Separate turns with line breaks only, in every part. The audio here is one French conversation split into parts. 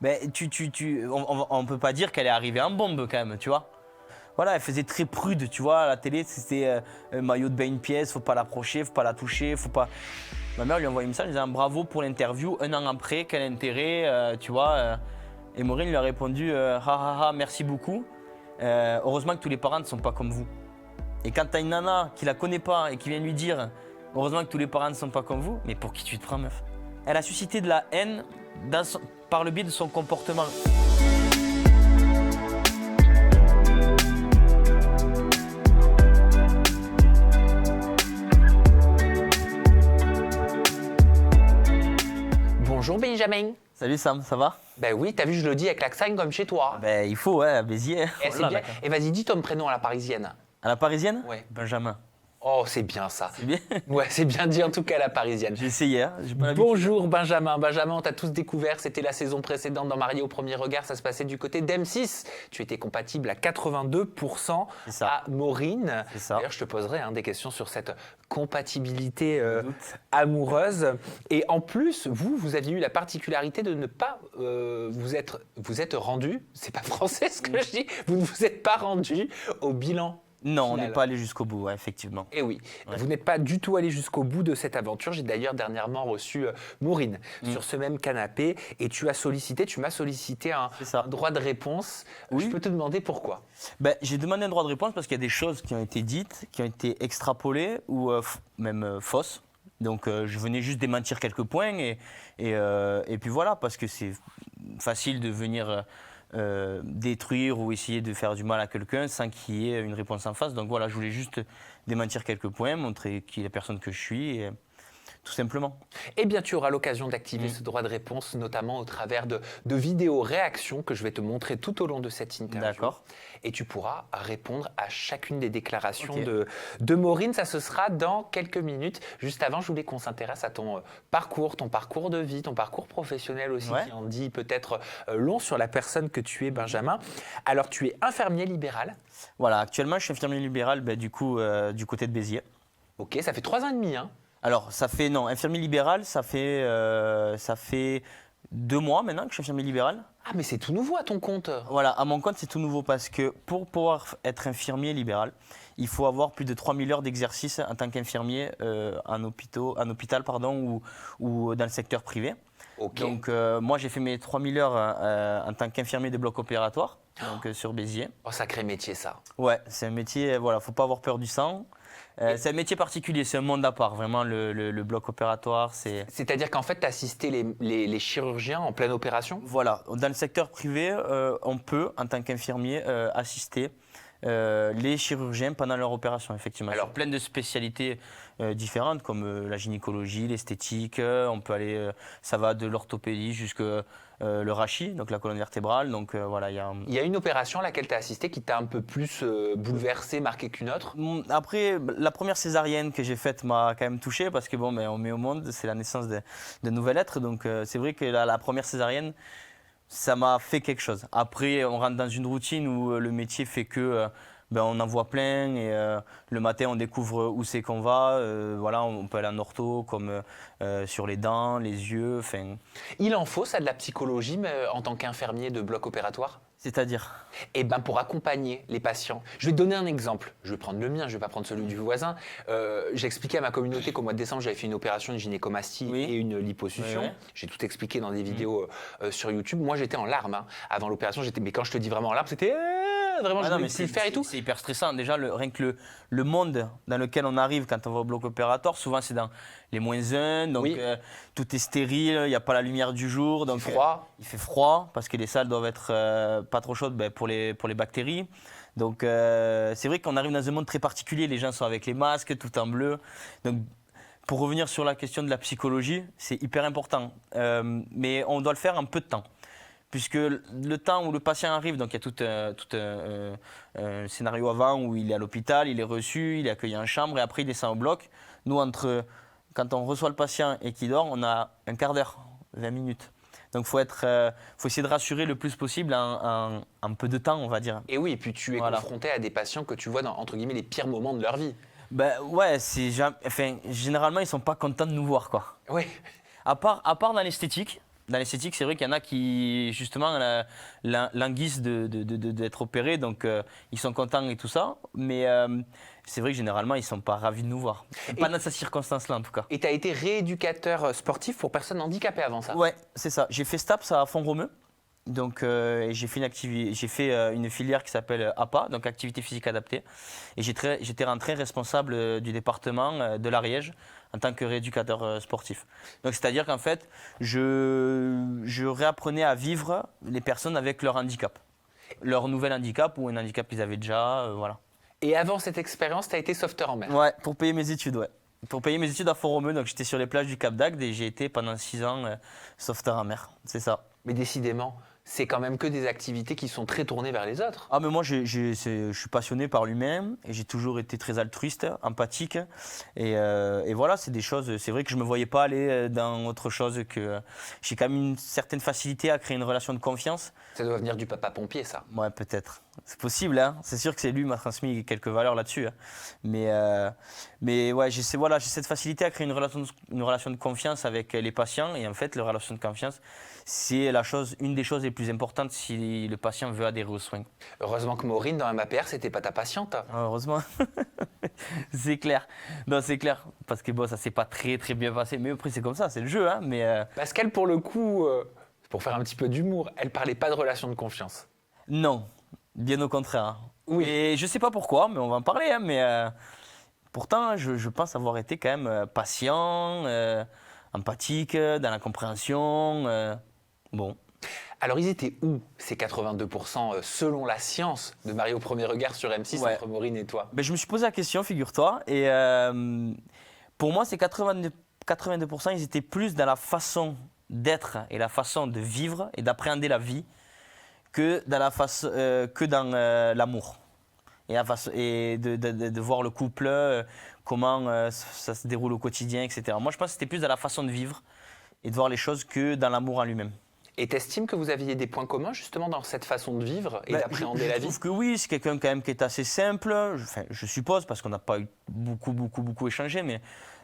Ben, on peut pas dire qu'elle est arrivée en bombe quand même, tu vois. Voilà, elle faisait très prude, tu vois, à la télé, c'était un maillot de bain une pièce, faut pas l'approcher, faut pas la toucher, faut pas... Ma mère lui a envoyé un message, elle disait bravo pour l'interview, un an après, quel intérêt, tu vois. Et Maureen lui a répondu, ha ha ha, merci beaucoup. Heureusement que tous les parents ne sont pas comme vous. Et quand t'as une nana qui la connaît pas et qui vient lui dire, heureusement que tous les parents ne sont pas comme vous, mais pour qui tu te prends, meuf? Elle a suscité de la haine par le biais de son comportement.
Bonjour Benjamin.
Salut Sam, ça va?
Ben oui, t'as vu, je le dis avec l'accent comme chez toi.
Ben il faut, ouais, à Béziers.
Eh, c'est bien. Et vas-y, dis ton prénom à la parisienne.
À la parisienne?
Ouais.
Benjamin.
Oh, c'est bien ça.
C'est bien?
Ouais, c'est bien dit en tout cas à la parisienne.
J'ai essayé, hein. J'ai pas l'habitude.
Bonjour Benjamin. Benjamin, on t'a tous découvert. C'était la saison précédente dans Marié au premier regard. Ça se passait du côté d'M6. Tu étais compatible à 82%
C'est ça.
à Maureen.
C'est ça.
D'ailleurs, je te poserai des questions sur cette compatibilité amoureuse. Et en plus, vous aviez eu la particularité de ne pas vous êtes rendu. C'est pas français ce que je dis. Vous ne vous êtes pas rendu au bilan.
Non, on
Final.
n'est pas allé jusqu'au bout, ouais, effectivement.
Eh oui,
Ouais.
vous n'êtes pas du tout allé jusqu'au bout de cette aventure. J'ai d'ailleurs dernièrement reçu Maureen sur ce même canapé et tu m'as sollicité un
C'est ça.
droit de réponse.
Oui.
Je peux te demander pourquoi?
Ben, j'ai demandé un droit de réponse parce qu'il y a des choses qui ont été dites, qui ont été extrapolées ou même fausses. Donc je venais juste démentir quelques points et puis voilà, parce que c'est facile de venir détruire ou essayer de faire du mal à quelqu'un sans qu'il y ait une réponse en face. Donc voilà, je voulais juste démentir quelques points, montrer qui est la personne que je suis, et, tout simplement.
Eh bien, tu auras l'occasion d'activer ce droit de réponse, notamment au travers de vidéos réactions que je vais te montrer tout au long de cette interview.
D'accord.
Et tu pourras répondre à chacune des déclarations
Ok.
de Maureen. Ça, ce sera dans quelques minutes. Juste avant, je voulais qu'on s'intéresse à ton parcours de vie, ton parcours professionnel aussi,
Ouais.
qui en dit peut-être long sur la personne que tu es, Benjamin. Alors, tu es infirmier libéral.
Voilà, actuellement, je suis infirmier libéral du côté de Béziers.
Ok, ça fait 3 ans et demi, hein.
Alors, infirmier libéral, ça fait 2 mois maintenant que je suis infirmier libéral.
Ah, mais c'est tout nouveau à ton compte.
Voilà, à mon compte, c'est tout nouveau parce que pour pouvoir être infirmier libéral, il faut avoir plus de 3000 heures d'exercice en tant qu'infirmier en hôpital ou dans le secteur privé.
Ok.
Donc, moi, j'ai fait mes 3000 heures en tant qu'infirmier de bloc opératoire, donc sur Béziers.
Oh, sacré métier, ça.
Ouais, c'est un métier, voilà, faut pas avoir peur du sang. C'est un métier particulier, c'est un monde à part, vraiment, le bloc opératoire, c'est...
C'est-à-dire qu'en fait, tu assistais les chirurgiens en pleine opération?
Voilà, dans le secteur privé, on peut, en tant qu'infirmier, assister les chirurgiens pendant leur opération, effectivement.
Alors,
sur plein de spécialités différentes, comme la gynécologie, l'esthétique, on peut aller, ça va de l'orthopédie jusqu'à le rachis, donc la colonne vertébrale. Donc voilà, il y a...
il y a une opération à laquelle tu as assisté qui t'a un peu plus bouleversé, marqué qu'une autre?
Après, la première césarienne que j'ai faite m'a quand même touché parce que on met au monde, c'est la naissance de nouvel être. Donc c'est vrai que la première césarienne, ça m'a fait quelque chose. Après, on rentre dans une routine où le métier fait que on en voit plein et le matin on découvre où c'est qu'on va. Voilà, on peut aller en ortho comme sur les dents, les yeux.
Il en faut ça de la psychologie mais, en tant qu'infirmier de bloc opératoire?
C'est-à-dire?
Eh bien, pour accompagner les patients. Je vais te donner un exemple. Je vais prendre le mien, je ne vais pas prendre celui du voisin. J'ai expliqué à ma communauté qu'au mois de décembre, j'avais fait une opération de gynécomastie
Oui.
et une liposuction.
Oui, oui.
J'ai tout expliqué dans des vidéos sur YouTube. Moi, j'étais en larmes hein. Avant l'opération. Mais quand je te dis vraiment en larmes, c'était vraiment, je voulais plus le faire et tout.
C'est hyper stressant. Déjà, rien que le monde dans lequel on arrive quand on va au bloc opératoire, souvent c'est dans les -1, donc
Oui.
tout est stérile, il n'y a pas la lumière du jour. Donc,
Froid.
il fait froid parce que les salles doivent être pas trop chaudes pour les bactéries. Donc c'est vrai qu'on arrive dans un monde très particulier, les gens sont avec les masques, tout en bleu. Donc pour revenir sur la question de la psychologie, c'est hyper important. Mais on doit le faire en peu de temps. Puisque le temps où le patient arrive, donc il y a tout un scénario avant où il est à l'hôpital, il est reçu, il est accueilli en chambre et après il descend au bloc. Nous, quand on reçoit le patient et qu'il dort, on a un quart d'heure, 20 minutes. Donc faut essayer de rassurer le plus possible en peu de temps, on va dire.
Et oui, et puis tu es
Voilà.
confronté à des patients que tu vois dans, entre guillemets, les pires moments de leur vie.
Ouais, généralement ils sont pas contents de nous voir, quoi.
Oui.
À part dans l'esthétique, Dans l'esthétique, c'est vrai qu'il y en a qui, justement, languissent d'être opérés, donc ils sont contents et tout ça. Mais c'est vrai que généralement, ils ne sont pas ravis de nous voir. Pas dans ces circonstances-là, en tout cas.
Et tu as été rééducateur sportif pour personnes handicapées avant ça?
Ouais, c'est ça. J'ai fait STAPS à Font-Romeu. Donc, j'ai fait une filière qui s'appelle APA, donc Activité Physique Adaptée. Et j'étais rentré responsable du département de l'Ariège en tant que rééducateur sportif. Donc, c'est-à-dire qu'en fait, je réapprenais à vivre les personnes avec leur handicap. Leur nouvel handicap ou un handicap qu'ils avaient déjà, voilà.
Et avant cette expérience, tu as été sauveteur en mer?
Ouais, pour payer mes études, ouais. Pour payer mes études à Font-Romeu, donc j'étais sur les plages du Cap d'Agde et j'ai été pendant 6 ans sauveteur en mer, c'est ça.
Mais décidément, c'est quand même que des activités qui sont très tournées vers les autres.
Ah mais moi je suis passionné par l'humain et j'ai toujours été très altruiste, empathique et voilà, c'est des choses, c'est vrai que je me voyais pas aller dans autre chose que j'ai quand même une certaine facilité à créer une relation de confiance.
Ça doit venir du papa pompier, ça.
Ouais, peut-être. C'est possible, hein. C'est sûr que c'est lui qui m'a transmis quelques valeurs là-dessus, hein. Mais ouais, j'ai cette facilité à créer une relation de confiance avec les patients et en fait, la relation de confiance, c'est une des choses les plus importantes si le patient veut adhérer aux soins.
Heureusement que Maureen, dans MAPR, c'était pas ta patiente.
Ah, heureusement. C'est clair. Non, c'est clair. Parce que bon, ça s'est pas très très bien passé. Mais après, c'est comme ça, c'est le jeu, hein.
Parce qu'elle, pour le coup, pour faire un petit peu d'humour, elle parlait pas de relation de confiance.
Non, bien au contraire, hein.
Oui.
Et je sais pas pourquoi, mais on va en parler, hein. Pourtant, je pense avoir été quand même patient, empathique, dans la compréhension. Bon.
Alors, ils étaient où, ces 82% selon la science de Marie au premier regard sur M6
Ouais.
entre Maureen et toi?
Ben, je me suis posé la question, figure-toi. Et pour moi, ces 82%, ils étaient plus dans la façon d'être et la façon de vivre et d'appréhender la vie que dans l'amour. Et de voir le couple, comment ça se déroule au quotidien, etc. Moi, je pense que c'était plus dans la façon de vivre et de voir les choses que dans l'amour en lui-même.
Et t'estimes que vous aviez des points communs justement dans cette façon de vivre et d'appréhender la
Je
vie?
trouve que oui, c'est quelqu'un quand même qui est assez simple. Je suppose, parce qu'on n'a pas eu beaucoup échangé,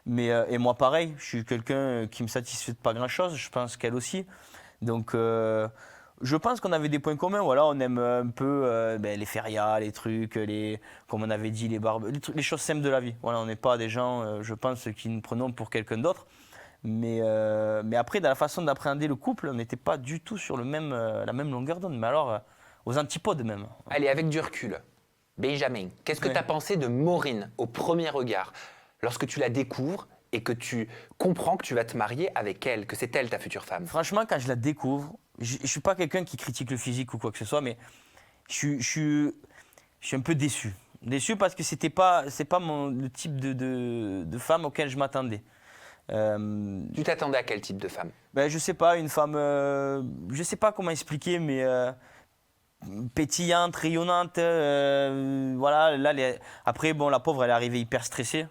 et moi pareil, je suis quelqu'un qui me satisfait de pas grand-chose, je pense qu'elle aussi. Donc je pense qu'on avait des points communs. Voilà, on aime un peu les férias, les trucs, comme on avait dit, les barbes, les choses simples de la vie. Voilà, on n'est pas des gens, je pense, qui nous prenons pour quelqu'un d'autre. Mais après, dans la façon d'appréhender le couple, on n'était pas du tout sur la même longueur d'onde. Mais alors, aux antipodes même.
Allez, avec du recul, Benjamin, qu'est-ce que tu as pensé de Maureen au premier regard, lorsque tu la découvres et que tu comprends que tu vas te marier avec elle, que c'est elle ta future femme?
Franchement, quand je la découvre, je ne suis pas quelqu'un qui critique le physique ou quoi que ce soit, mais je suis un peu déçu. Déçu parce que c'est pas le type de femme auquel je m'attendais.
Tu t'attendais à quel type de femme?
Je sais pas, une femme, je sais pas comment expliquer, mais pétillante, rayonnante, voilà. Là, après, bon, la pauvre, elle est arrivée hyper stressée.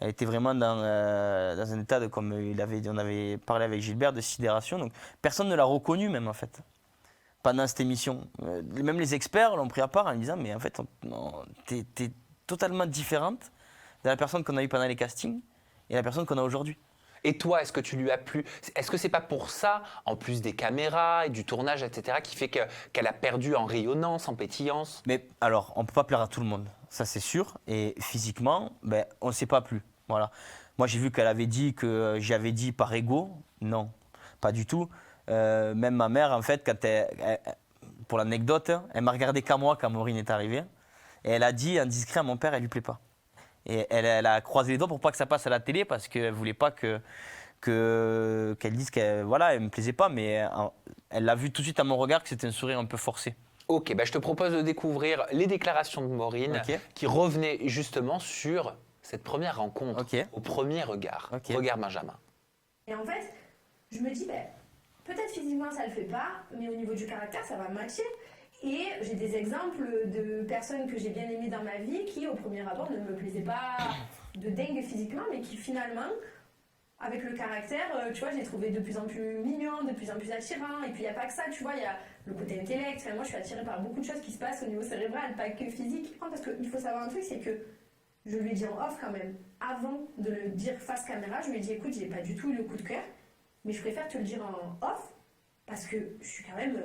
Elle était vraiment dans un état de, comme on avait parlé avec Gilbert, de sidération. Donc, personne ne l'a reconnue même en fait pendant cette émission. Même les experts l'ont pris à part en disant, mais en fait, t'es totalement différente de la personne qu'on a eue pendant les castings et la personne qu'on a aujourd'hui.
Et toi, est-ce que tu lui as plu? Est-ce que c'est pas pour ça, en plus des caméras et du tournage, etc., qui fait qu'elle a perdu en rayonnance, en pétillance?
Mais alors, on ne peut pas plaire à tout le monde, ça c'est sûr. Et physiquement, on ne s'est pas plu. Voilà. Moi, j'ai vu qu'elle avait dit que j'avais dit par ego. Non, pas du tout. Même ma mère, en fait, pour l'anecdote, elle m'a regardé qu'à moi quand Maureen est arrivée. Et elle a dit indiscret à mon père, elle lui plaît pas. Et elle a croisé les doigts pour pas que ça passe à la télé parce qu'elle voulait pas qu'elle dise qu'elle me plaisait pas, mais elle l'a vu tout de suite à mon regard que c'était un sourire un peu forcé.
Ok, je te propose de découvrir les déclarations de Maureen qui revenaient justement sur cette première rencontre, au premier regard. Regarde Benjamin.
Et en fait, je me dis, peut-être physiquement ça le fait pas, mais au niveau du caractère ça va matcher. Et j'ai des exemples de personnes que j'ai bien aimées dans ma vie qui, au premier abord, ne me plaisaient pas de dingue physiquement, mais qui finalement, avec le caractère, tu vois, j'ai trouvé de plus en plus mignon, de plus en plus attirant. Et puis il n'y a pas que ça, tu vois, il y a le côté intellect. Enfin, moi, je suis attirée par beaucoup de choses qui se passent au niveau cérébral, pas que physique. Parce qu'il faut savoir un truc, c'est que je lui ai dit en off quand même, avant de le dire face caméra, je lui ai dit, écoute, j'ai pas du tout eu le coup de cœur, mais je préfère te le dire en off. Parce que je suis quand même...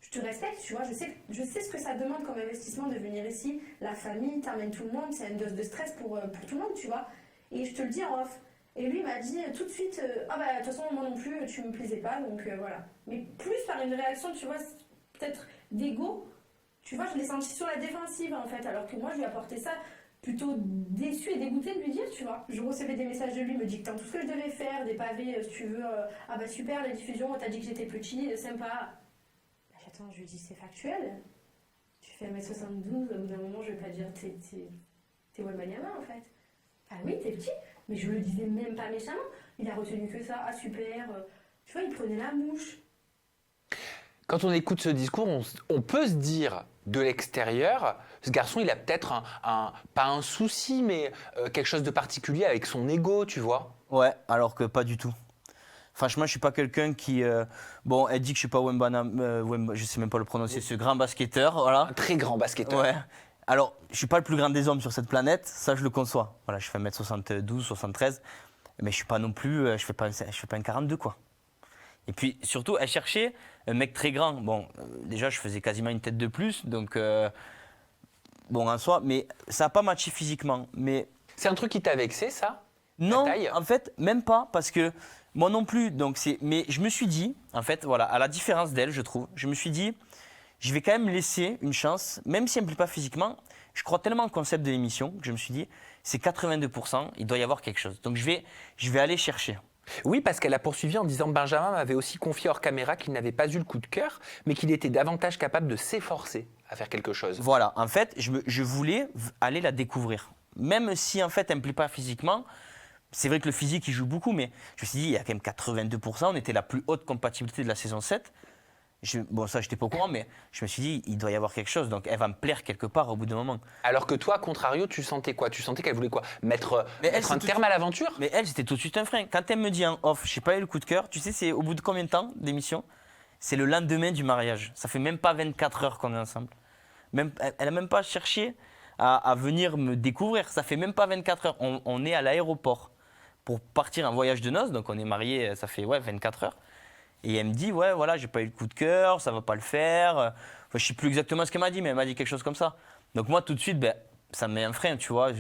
je te respecte, tu vois, je sais ce que ça demande comme investissement de venir ici. La famille, t'amènes tout le monde, c'est une dose de stress pour tout le monde, tu vois. Et je te le dis en off. Et lui m'a dit tout de suite, ah bah de toute façon moi non plus, tu me plaisais pas, donc voilà. Mais plus par une réaction, tu vois, peut-être d'ego, tu vois, je l'ai senti sur la défensive en fait, alors que moi je lui apportais ça plutôt déçu et dégoûté de lui dire, tu vois. Je recevais des messages de lui me dictant tout ce que je devais faire, des pavés, si tu veux, ah bah super, la diffusion, on t'a dit que j'étais petit, sympa. Bah, attends, je lui dis, c'est factuel. Tu fais 1m72, au bout d'un moment, je vais pas dire, t'es Wembanyama en fait. Ah oui, t'es petit, mais je le disais même pas méchamment. Il a retenu que ça, ah super. Tu vois, il prenait la mouche.
Quand on écoute ce discours, on peut se dire de l'extérieur, ce garçon, il a peut-être pas un souci, mais quelque chose de particulier avec son ego, tu vois.
Ouais, alors que pas du tout. Franchement, je suis pas quelqu'un qui... bon, elle dit que je suis pas je sais même pas le prononcer, ce grand basketteur, voilà.
Un très grand basketteur.
Ouais. Alors, je suis pas le plus grand des hommes sur cette planète, ça je le conçois. Voilà, je fais 1m72, 73, mais je suis pas non plus... je fais pas un 42, quoi. Et puis, surtout, elle cherchait un mec très grand. Bon, déjà, je faisais quasiment une tête de plus, donc... bon, en soi, mais ça n'a pas matché physiquement. Mais
C'est un truc qui t'a vexé, ça?
non,
taille
en fait, même pas, parce que moi non plus. Donc mais je me suis dit, en fait, voilà, à la différence d'elle, je trouve, je me suis dit, je vais quand même laisser une chance, même si elle ne me plaît pas physiquement. Je crois tellement au concept de l'émission que je me suis dit, c'est 82%, il doit y avoir quelque chose. Donc je vais aller chercher.
Oui, parce qu'elle a poursuivi en disant Benjamin m'avait aussi confié hors caméra qu'il n'avait pas eu le coup de cœur, mais qu'il était davantage capable de s'efforcer à faire quelque chose.
Voilà, en fait, je voulais aller la découvrir. Même si, en fait, elle ne me plaît pas physiquement, c'est vrai que le physique, il joue beaucoup, mais je me suis dit, il y a quand même 82%, on était la plus haute compatibilité de la saison 7. Bon, ça, je n'étais pas au courant, mais je me suis dit, il doit y avoir quelque chose, donc elle va me plaire quelque part au bout d'un moment.
Alors que toi, contrario, tu sentais quoi? Tu sentais qu'elle voulait quoi? Mettre un terme à l'aventure?
Mais elle, c'était tout de suite un frein. Quand elle me dit en off, je n'ai pas eu le coup de cœur, tu sais, c'est au bout de combien de temps d'émission? C'est le lendemain du mariage. Ça fait même pas 24 heures qu'on est ensemble. Elle n'a même pas cherché à venir me découvrir. Ça fait même pas 24 heures. On est à l'aéroport pour partir en voyage de noces, donc on est mariés, ça fait 24 heures. Et elle me dit, ouais, voilà, j'ai pas eu le coup de cœur, ça va pas le faire. Enfin, je sais plus exactement ce qu'elle m'a dit, mais elle m'a dit quelque chose comme ça. Donc moi, tout de suite, ça me met un frein, tu vois.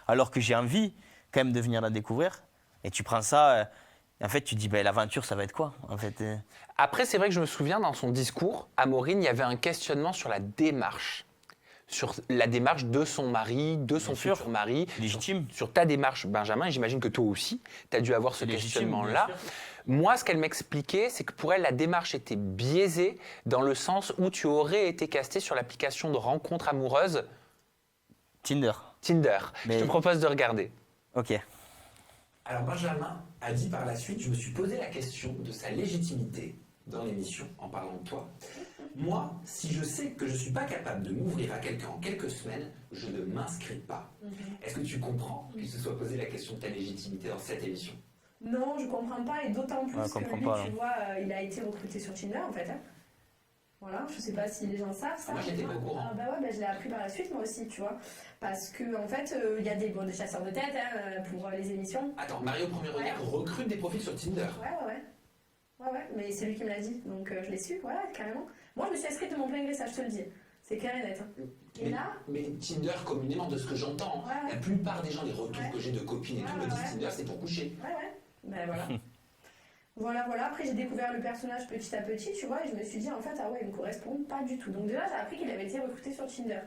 Alors que j'ai envie quand même de venir la découvrir. Et tu prends ça, en fait, tu dis, l'aventure, ça va être quoi, en fait.
Après, c'est vrai que je me souviens, dans son discours, à Maureen, il y avait un questionnement sur la démarche. Sur la démarche de son mari, de son futur mari.
Légitime.
Sur ta démarche, Benjamin, et j'imagine que toi aussi, tu as dû avoir ce questionnement-là. Moi, ce qu'elle m'expliquait, c'est que pour elle, la démarche était biaisée dans le sens où tu aurais été casté sur l'application de rencontre amoureuse
Tinder.
Je te propose de regarder.
Ok.
Alors Benjamin a dit par la suite, je me suis posé la question de sa légitimité dans l'émission en parlant de toi. Moi, si je sais que je ne suis pas capable de m'ouvrir à quelqu'un en quelques semaines, je ne m'inscris pas. Est-ce que tu comprends qu'il se soit posé la question de ta légitimité dans cette émission?
Non, je comprends pas, et d'autant plus que lui, tu vois, il a été recruté sur Tinder en fait. Hein. Voilà, je sais pas si les gens savent ça.
Moi, j'étais pas au courant.
Ah bah ouais, je l'ai appris par la suite moi aussi, tu vois. Parce que en fait, il y a des chasseurs de tête pour les émissions.
Attends, Mario Premier Regard recrute des profils sur Tinder.
Ouais, mais c'est lui qui me l'a dit, donc je l'ai su, voilà, carrément. Moi, je me suis inscrite de mon plein gré, ça, je te le dis. C'est clair et net. Hein. Et là...
Mais Tinder, communément, de ce que j'entends, la plupart des gens, les retours que j'ai de copines et tout, me disent Tinder, c'est pour coucher.
Ben voilà. voilà. Après, j'ai découvert le personnage petit à petit, tu vois, et je me suis dit, en fait, ah ouais, il me correspond pas du tout. Donc déjà, j'ai appris qu'il avait été recruté sur Tinder.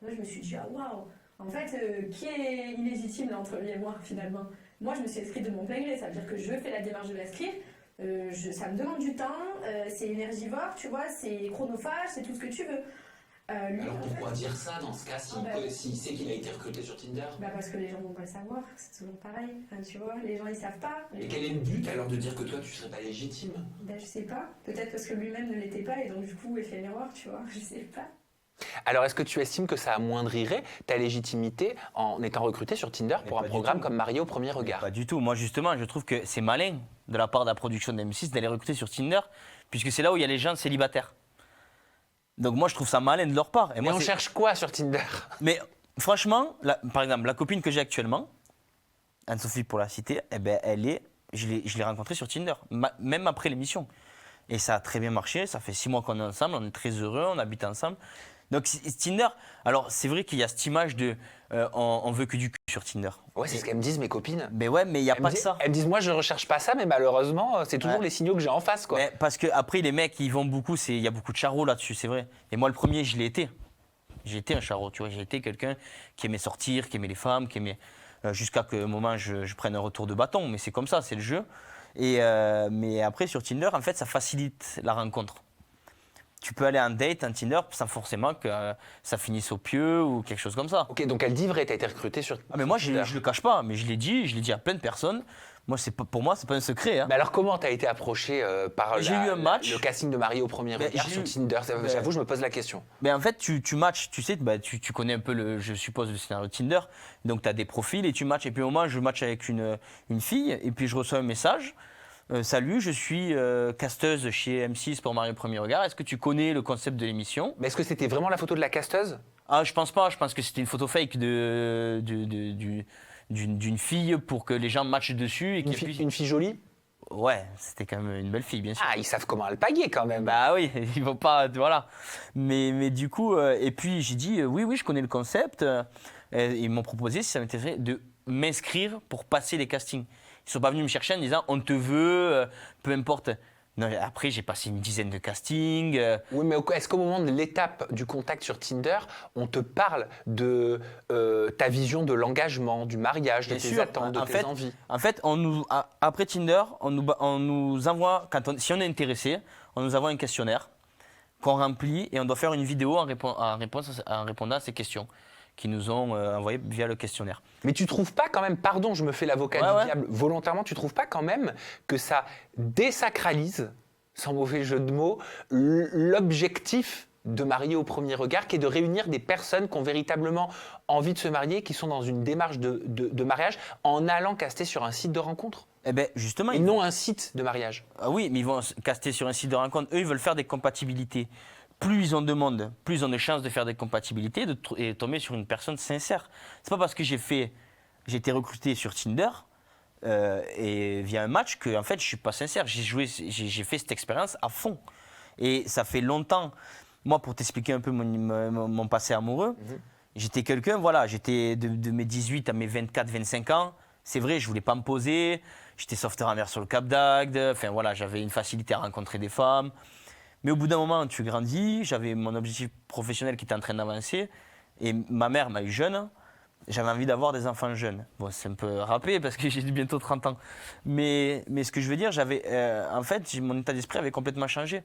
Là, je me suis dit, ah waouh. En fait, qui est illégitime là, entre lui et moi, finalement? Moi, je me suis inscrite de mon plein gré, ça veut dire que je fais la démarche de l'inscrire. Ça me demande du temps, c'est énergivore, tu vois, c'est chronophage, c'est tout ce que tu veux.
Alors pourquoi dire ça dans ce cas s'il sait qu'il a été recruté sur Tinder?
Parce que les gens vont pas le savoir, c'est toujours pareil, enfin, tu vois, les gens ils savent pas.
Et quel est le but alors de dire que toi tu serais pas légitime?
Je sais pas, peut-être parce que lui-même ne l'était pas et donc du coup il fait une erreur, tu vois, je sais pas.
Alors, est-ce que tu estimes que ça amoindrirait ta légitimité en étant recruté sur Tinder pour un programme comme Mario au Premier Regard?
Pas du tout. Moi, justement, je trouve que c'est malin de la part de la production de M6 d'aller recruter sur Tinder, puisque c'est là où il y a les gens célibataires. Donc moi, je trouve ça malin de leur part. Et moi,
on cherche quoi sur Tinder?
Mais franchement, par exemple, la copine que j'ai actuellement, Anne-Sophie pour la citer, je l'ai rencontrée sur Tinder, même après l'émission. Et ça a très bien marché. Ça fait 6 mois qu'on est ensemble. On est très heureux. On habite ensemble. Donc Tinder, alors c'est vrai qu'il y a cette image de on veut que du cul sur Tinder.
Ouais, c'est ce qu'elles me disent mes copines.
Mais ouais, mais il n'y a pas que ça.
Elles me disent, moi je recherche pas ça, mais malheureusement, c'est toujours les signaux que j'ai en face, quoi.
Mais parce que après les mecs, ils vont beaucoup, il y a beaucoup de charros là-dessus, c'est vrai. Et moi le premier, je l'ai été. J'ai été un charreau, tu vois. J'ai été quelqu'un qui aimait sortir, qui aimait les femmes, qui aimait jusqu'à que un moment je prenne un retour de bâton. Mais c'est comme ça, c'est le jeu. Et mais après sur Tinder, en fait, ça facilite la rencontre. Tu peux aller en date, en Tinder, sans forcément que ça finisse au pieu ou quelque chose comme ça.
Ok, donc elle dit vrai, t'as été recruté sur.
Ah mais moi
Tinder.
je le cache pas, mais je l'ai dit à plein de personnes. Moi pour moi c'est pas un secret. Hein.
Mais alors comment t'as été approché par
J'ai eu un match.
le casting de Marie au premier
Ben,
regard
j'ai
sur
eu-
Tinder? J'avoue, je me pose la question.
Mais en fait tu matches, tu sais, tu connais un peu je suppose le scénario de Tinder. Donc tu as des profils et tu matches. Et puis au moment je match avec une fille et puis je reçois un message. Salut, je suis casteuse chez M6 pour Marie au premier regard. Est-ce que tu connais le concept de l'émission?
Mais est-ce que c'était vraiment la photo de la casteuse?
Ah, je pense pas. Je pense que c'était une photo fake d'une fille pour que les gens matchent dessus. Et
Une,
qu'elle
fi-
puisse-
une fille jolie?
Ouais, c'était quand même une belle fille, bien sûr.
Ah, ils savent comment alpaguer quand même.
Bah oui, ils vont pas. Voilà. Mais du coup, et puis j'ai dit oui, je connais le concept. Ils m'ont proposé, si ça m'intéressait, de m'inscrire pour passer les castings. Ils sont pas venus me chercher en disant on te veut, peu importe. Non, après, j'ai passé une dizaine de castings.
Oui, mais est-ce qu'au moment de l'étape du contact sur Tinder, on te parle de ta vision de l'engagement, du mariage, de
Bien
tes
sûr.
attentes, de tes envies?
En fait, après Tinder, on nous envoie, si on est intéressé, on nous envoie un questionnaire qu'on remplit et on doit faire une vidéo en répondant à ces questions qui nous ont envoyées via le questionnaire.
Mais tu trouves pas quand même, pardon, je me fais l'avocat
Ouais,
du
ouais.
diable volontairement, tu trouves pas quand même que ça désacralise, sans mauvais jeu de mots, l'objectif de marier au premier regard, qui est de réunir des personnes qui ont véritablement envie de se marier, qui sont dans une démarche de mariage, en allant caster sur un site de rencontre?
Eh ben justement,
Et non un site de mariage.
Ah oui, mais ils vont se caster sur un site de rencontre. Eux, ils veulent faire des compatibilités. Plus ils en demandent, plus ils ont de chances de faire des compatibilités et de tomber sur une personne sincère. C'est pas parce que j'ai été recruté sur Tinder et via un match que en fait je suis pas sincère. J'ai fait cette expérience à fond. Et ça fait longtemps. Moi, pour t'expliquer un peu mon passé amoureux, j'étais quelqu'un, voilà, j'étais de mes 18 à mes 24, 25 ans. C'est vrai, je voulais pas me poser. J'étais sauveteur sur le Cap d'Agde. Enfin voilà, j'avais une facilité à rencontrer des femmes. Mais au bout d'un moment, tu grandis. J'avais mon objectif professionnel qui était en train d'avancer. Et ma mère m'a eu jeune. J'avais envie d'avoir des enfants jeunes. Bon, c'est un peu râpé parce que j'ai bientôt 30 ans. Mais ce que je veux dire, en fait, mon état d'esprit avait complètement changé.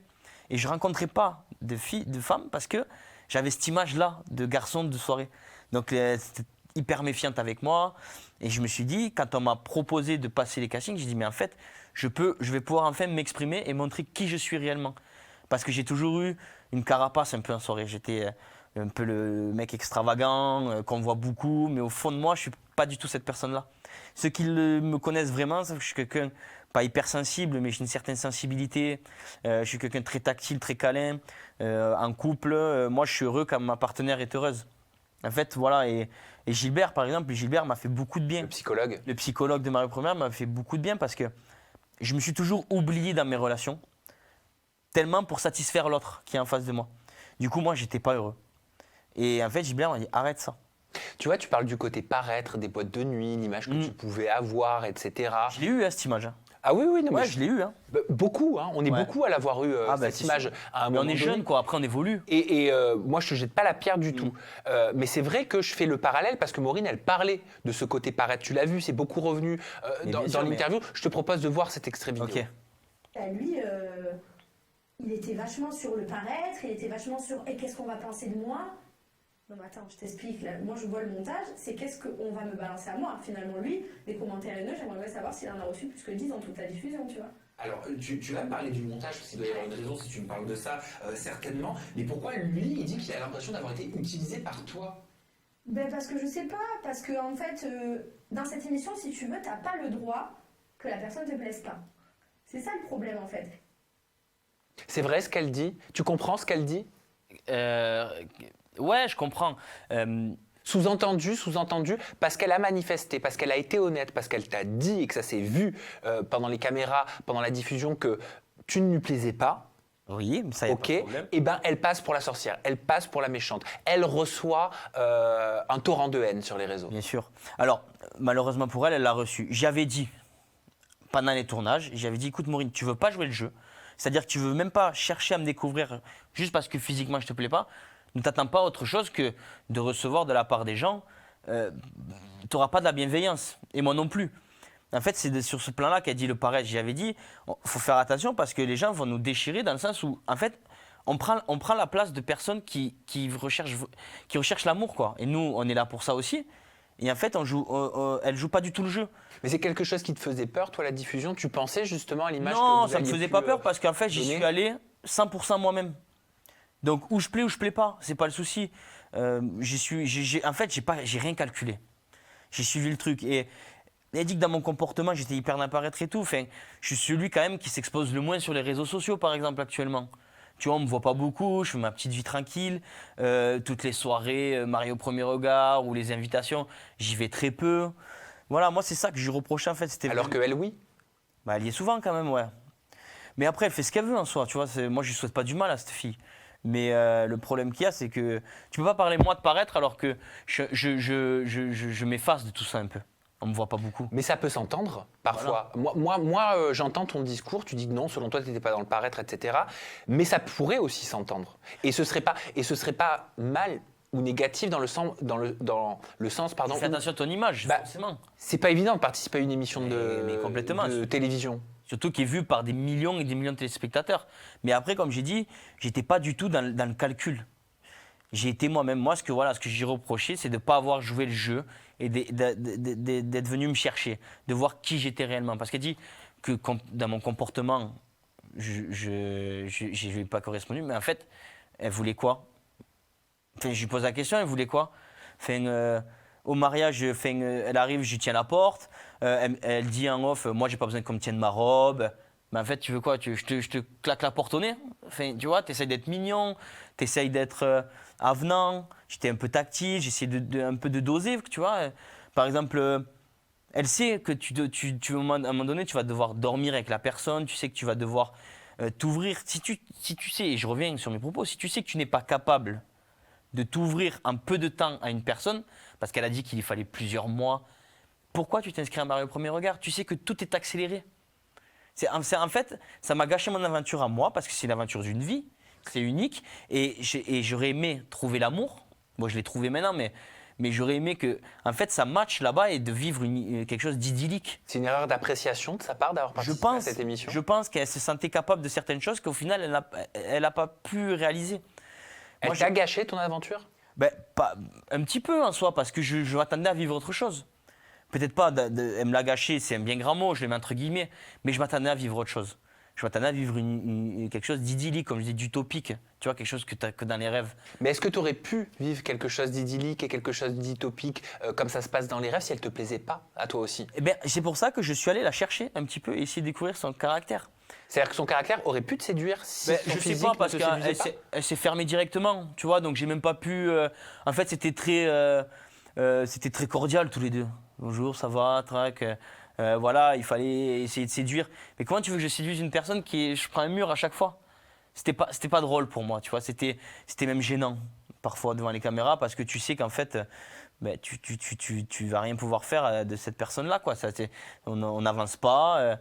Et je ne rencontrais pas de femmes parce que j'avais cette image-là de garçon de soirée. Donc, c'était hyper méfiante avec moi. Et je me suis dit, quand on m'a proposé de passer les castings, j'ai dit, mais en fait, je vais pouvoir enfin m'exprimer et montrer qui je suis réellement. Parce que j'ai toujours eu une carapace un peu en soirée. J'étais un peu le mec extravagant, qu'on voit beaucoup, mais au fond de moi, je ne suis pas du tout cette personne-là. Ceux qui me connaissent vraiment savent que je suis quelqu'un, pas hypersensible, mais j'ai une certaine sensibilité. Je suis quelqu'un de très tactile, très câlin. En couple, moi, je suis heureux quand ma partenaire est heureuse. En fait, voilà. Et Gilbert, par exemple, Gilbert m'a fait beaucoup de bien.
Le psychologue.
Le psychologue de Marie Première m'a fait beaucoup de bien parce que je me suis toujours oublié dans mes relations, tellement pour satisfaire l'autre qui est en face de moi. Du coup, moi, j'étais pas heureux. Et en fait, Gilbert m'a dit, arrête ça.
Tu vois, tu parles du côté paraître, des boîtes de nuit, l'image que tu pouvais avoir, etc.
Je l'ai eu, cette image. Hein.
Ah oui, oui, non,
Ouais,
mais
je l'ai eu. Hein.
beaucoup, hein, on est
Ouais.
beaucoup à l'avoir eu, cette
c'est
image
sûr.
à un
Mais on
moment
est
donné.
jeune, quoi. Après, on évolue.
Et moi, je ne jette pas la pierre du tout. Mais c'est vrai que je fais le parallèle parce que Maureen, elle parlait de ce côté paraître. Tu l'as vu, c'est beaucoup revenu
Mais
dans
bien sûr,
l'interview. Je te propose de voir cet extrait vidéo.
Ok.
Bah, lui, il était vachement sur le paraître, il était vachement sur et qu'est-ce qu'on va penser de moi. Non mais attends, je t'explique, là, moi je vois le montage, c'est qu'est-ce qu'on va me balancer à moi. Finalement lui, les commentaires haineux, j'aimerais bien savoir s'il en a reçu plus que 10 dans toute la diffusion, tu vois.
Alors, tu vas me parler du montage, parce qu'il doit y avoir une raison si tu me parles de ça, certainement. Mais pourquoi lui, il dit qu'il a l'impression d'avoir été utilisé par toi?
Ben parce que je sais pas, parce que en fait, dans cette émission, si tu veux, t'as pas le droit que la personne te plaise pas. C'est ça le problème en fait.
C'est vrai ce qu'elle dit? Tu comprends ce qu'elle dit?
Ouais, je comprends.
Sous-entendu, parce qu'elle a manifesté, parce qu'elle a été honnête, parce qu'elle t'a dit et que ça s'est vu pendant les caméras, pendant la diffusion, que tu ne lui plaisais pas.
Oui, mais ça y a
Ok,
pas de problème.
et ben elle passe pour la sorcière, elle passe pour la méchante. Elle reçoit un torrent de haine sur les réseaux.
Bien sûr. Alors, malheureusement pour elle, elle l'a reçu. J'avais dit, pendant les tournages, j'avais dit, écoute Maureen, tu veux pas jouer le jeu. C'est-à-dire que tu veux même pas chercher à me découvrir juste parce que physiquement je te plais pas. Ne t'attends pas à autre chose que de recevoir de la part des gens. Tu n'auras pas de la bienveillance. Et moi non plus. En fait, c'est sur ce plan-là qu'a dit le paraître. J'avais dit, il faut faire attention parce que les gens vont nous déchirer dans le sens où, en fait, on prend la place de personnes qui recherchent l'amour, quoi. Et nous, on est là pour ça aussi. Et en fait, elle joue pas du tout le jeu.
Mais c'est quelque chose qui te faisait peur, toi, la diffusion? Tu pensais justement à l'image que
Non,
vous
ça me
alliez
faisait
pu,
pas peur parce qu'en fait, j'y
donner
suis allé 100% moi-même. Donc, où je plais pas, c'est pas le souci. En fait, j'ai rien calculé. J'ai suivi le truc. Et elle dit que dans mon comportement, j'étais hyper d'apparaître et tout. Enfin, je suis celui quand même qui s'expose le moins sur les réseaux sociaux, par exemple, actuellement. Tu vois, on me voit pas beaucoup, je fais ma petite vie tranquille. Toutes les soirées, Mario au premier regard ou les invitations, j'y vais très peu. Voilà, moi, c'est ça que je lui reprochais en fait.
Alors qu'elle, oui.
Bah, elle y est souvent quand même, ouais. Mais après, elle fait ce qu'elle veut en soi, tu vois. Moi, je lui souhaite pas du mal à cette fille. Mais le problème qu'il y a, c'est que tu peux pas parler moi de paraître alors que je m'efface de tout ça un peu. On me voit pas beaucoup.
Mais ça peut s'entendre, parfois. Moi, j'entends ton discours, tu dis que non, selon toi, tu n'étais pas dans le paraître, etc. Mais ça pourrait aussi s'entendre. Et ce serait pas mal ou négatif dans le sens, pardon.
Fais attention à ton image, forcément.
C'est pas évident de participer à une émission
Mais complètement.
de télévision.
Surtout qui est vu par des millions et des millions de téléspectateurs. Mais après, comme j'ai dit, j'étais pas du tout dans le calcul. J'ai été moi-même. Moi, ce que j'ai reproché, c'est de ne pas avoir joué le jeu et d'être venu me chercher, de voir qui j'étais réellement. Parce qu'elle dit que dans mon comportement, je n'ai pas correspondu. Mais en fait, elle voulait quoi? Enfin, je lui pose la question, elle voulait quoi? Enfin, au mariage, elle arrive, je lui tiens la porte. Elle dit en off, moi, j'ai pas besoin qu'on me tienne ma robe. Mais en fait, tu veux quoi? Je te claque la porte au nez? Enfin, tu vois, tu essayes d'être mignon, tu essayes d'être avenant. J'étais un peu tactile, j'essayais un peu de doser, tu vois. Par exemple, elle sait que à un moment donné, tu vas devoir dormir avec la personne, tu sais que tu vas devoir t'ouvrir. Si tu sais, et je reviens sur mes propos, si tu sais que tu n'es pas capable de t'ouvrir en peu de temps à une personne, parce qu'elle a dit qu'il y fallait plusieurs mois, pourquoi tu t'inscris à Mario au premier regard? Tu sais que tout est accéléré. En fait, ça m'a gâché mon aventure à moi, parce que c'est l'aventure d'une vie, c'est unique, et j'aurais aimé trouver l'amour. Bon, je l'ai trouvé maintenant, mais j'aurais aimé que, en fait, ça matche là-bas et de vivre quelque chose d'idyllique.
C'est une erreur d'appréciation de sa part d'avoir participé à cette émission?
Je pense qu'elle se sentait capable de certaines choses qu'au final, elle n'a pas pu réaliser.
Elle t'a gâché ton aventure?
Pas, un petit peu en soi, parce que je m'attendais à vivre autre chose. Peut-être pas, elle me l'a gâché, c'est un bien grand mot, je le mets entre guillemets, mais je m'attendais à vivre autre chose. Je m'attendais à vivre quelque chose d'idyllique, comme je dis, d'utopique, tu vois, quelque chose que dans les rêves.
Mais est-ce que tu aurais pu vivre quelque chose d'idyllique et quelque chose d'utopique comme ça se passe dans les rêves si elle ne te plaisait pas à toi aussi?
Eh bien, c'est pour ça que je suis allé la chercher un petit peu et essayer de découvrir son caractère.
C'est-à-dire que son caractère aurait pu te séduire si son
je sais
physique
pas, parce
ne te séduisait pas?
qu'elle s'est fermée directement, tu vois, donc j'ai même pas pu... en fait, c'était très cordial tous les deux. Bonjour, ça va, trac. Voilà, il fallait essayer de séduire. Mais comment tu veux que je séduise une personne je prends un mur à chaque fois? C'était pas drôle pour moi, tu vois. C'était même gênant parfois devant les caméras parce que tu sais qu'en fait, tu vas rien pouvoir faire de cette personne-là, quoi. On n'avance pas.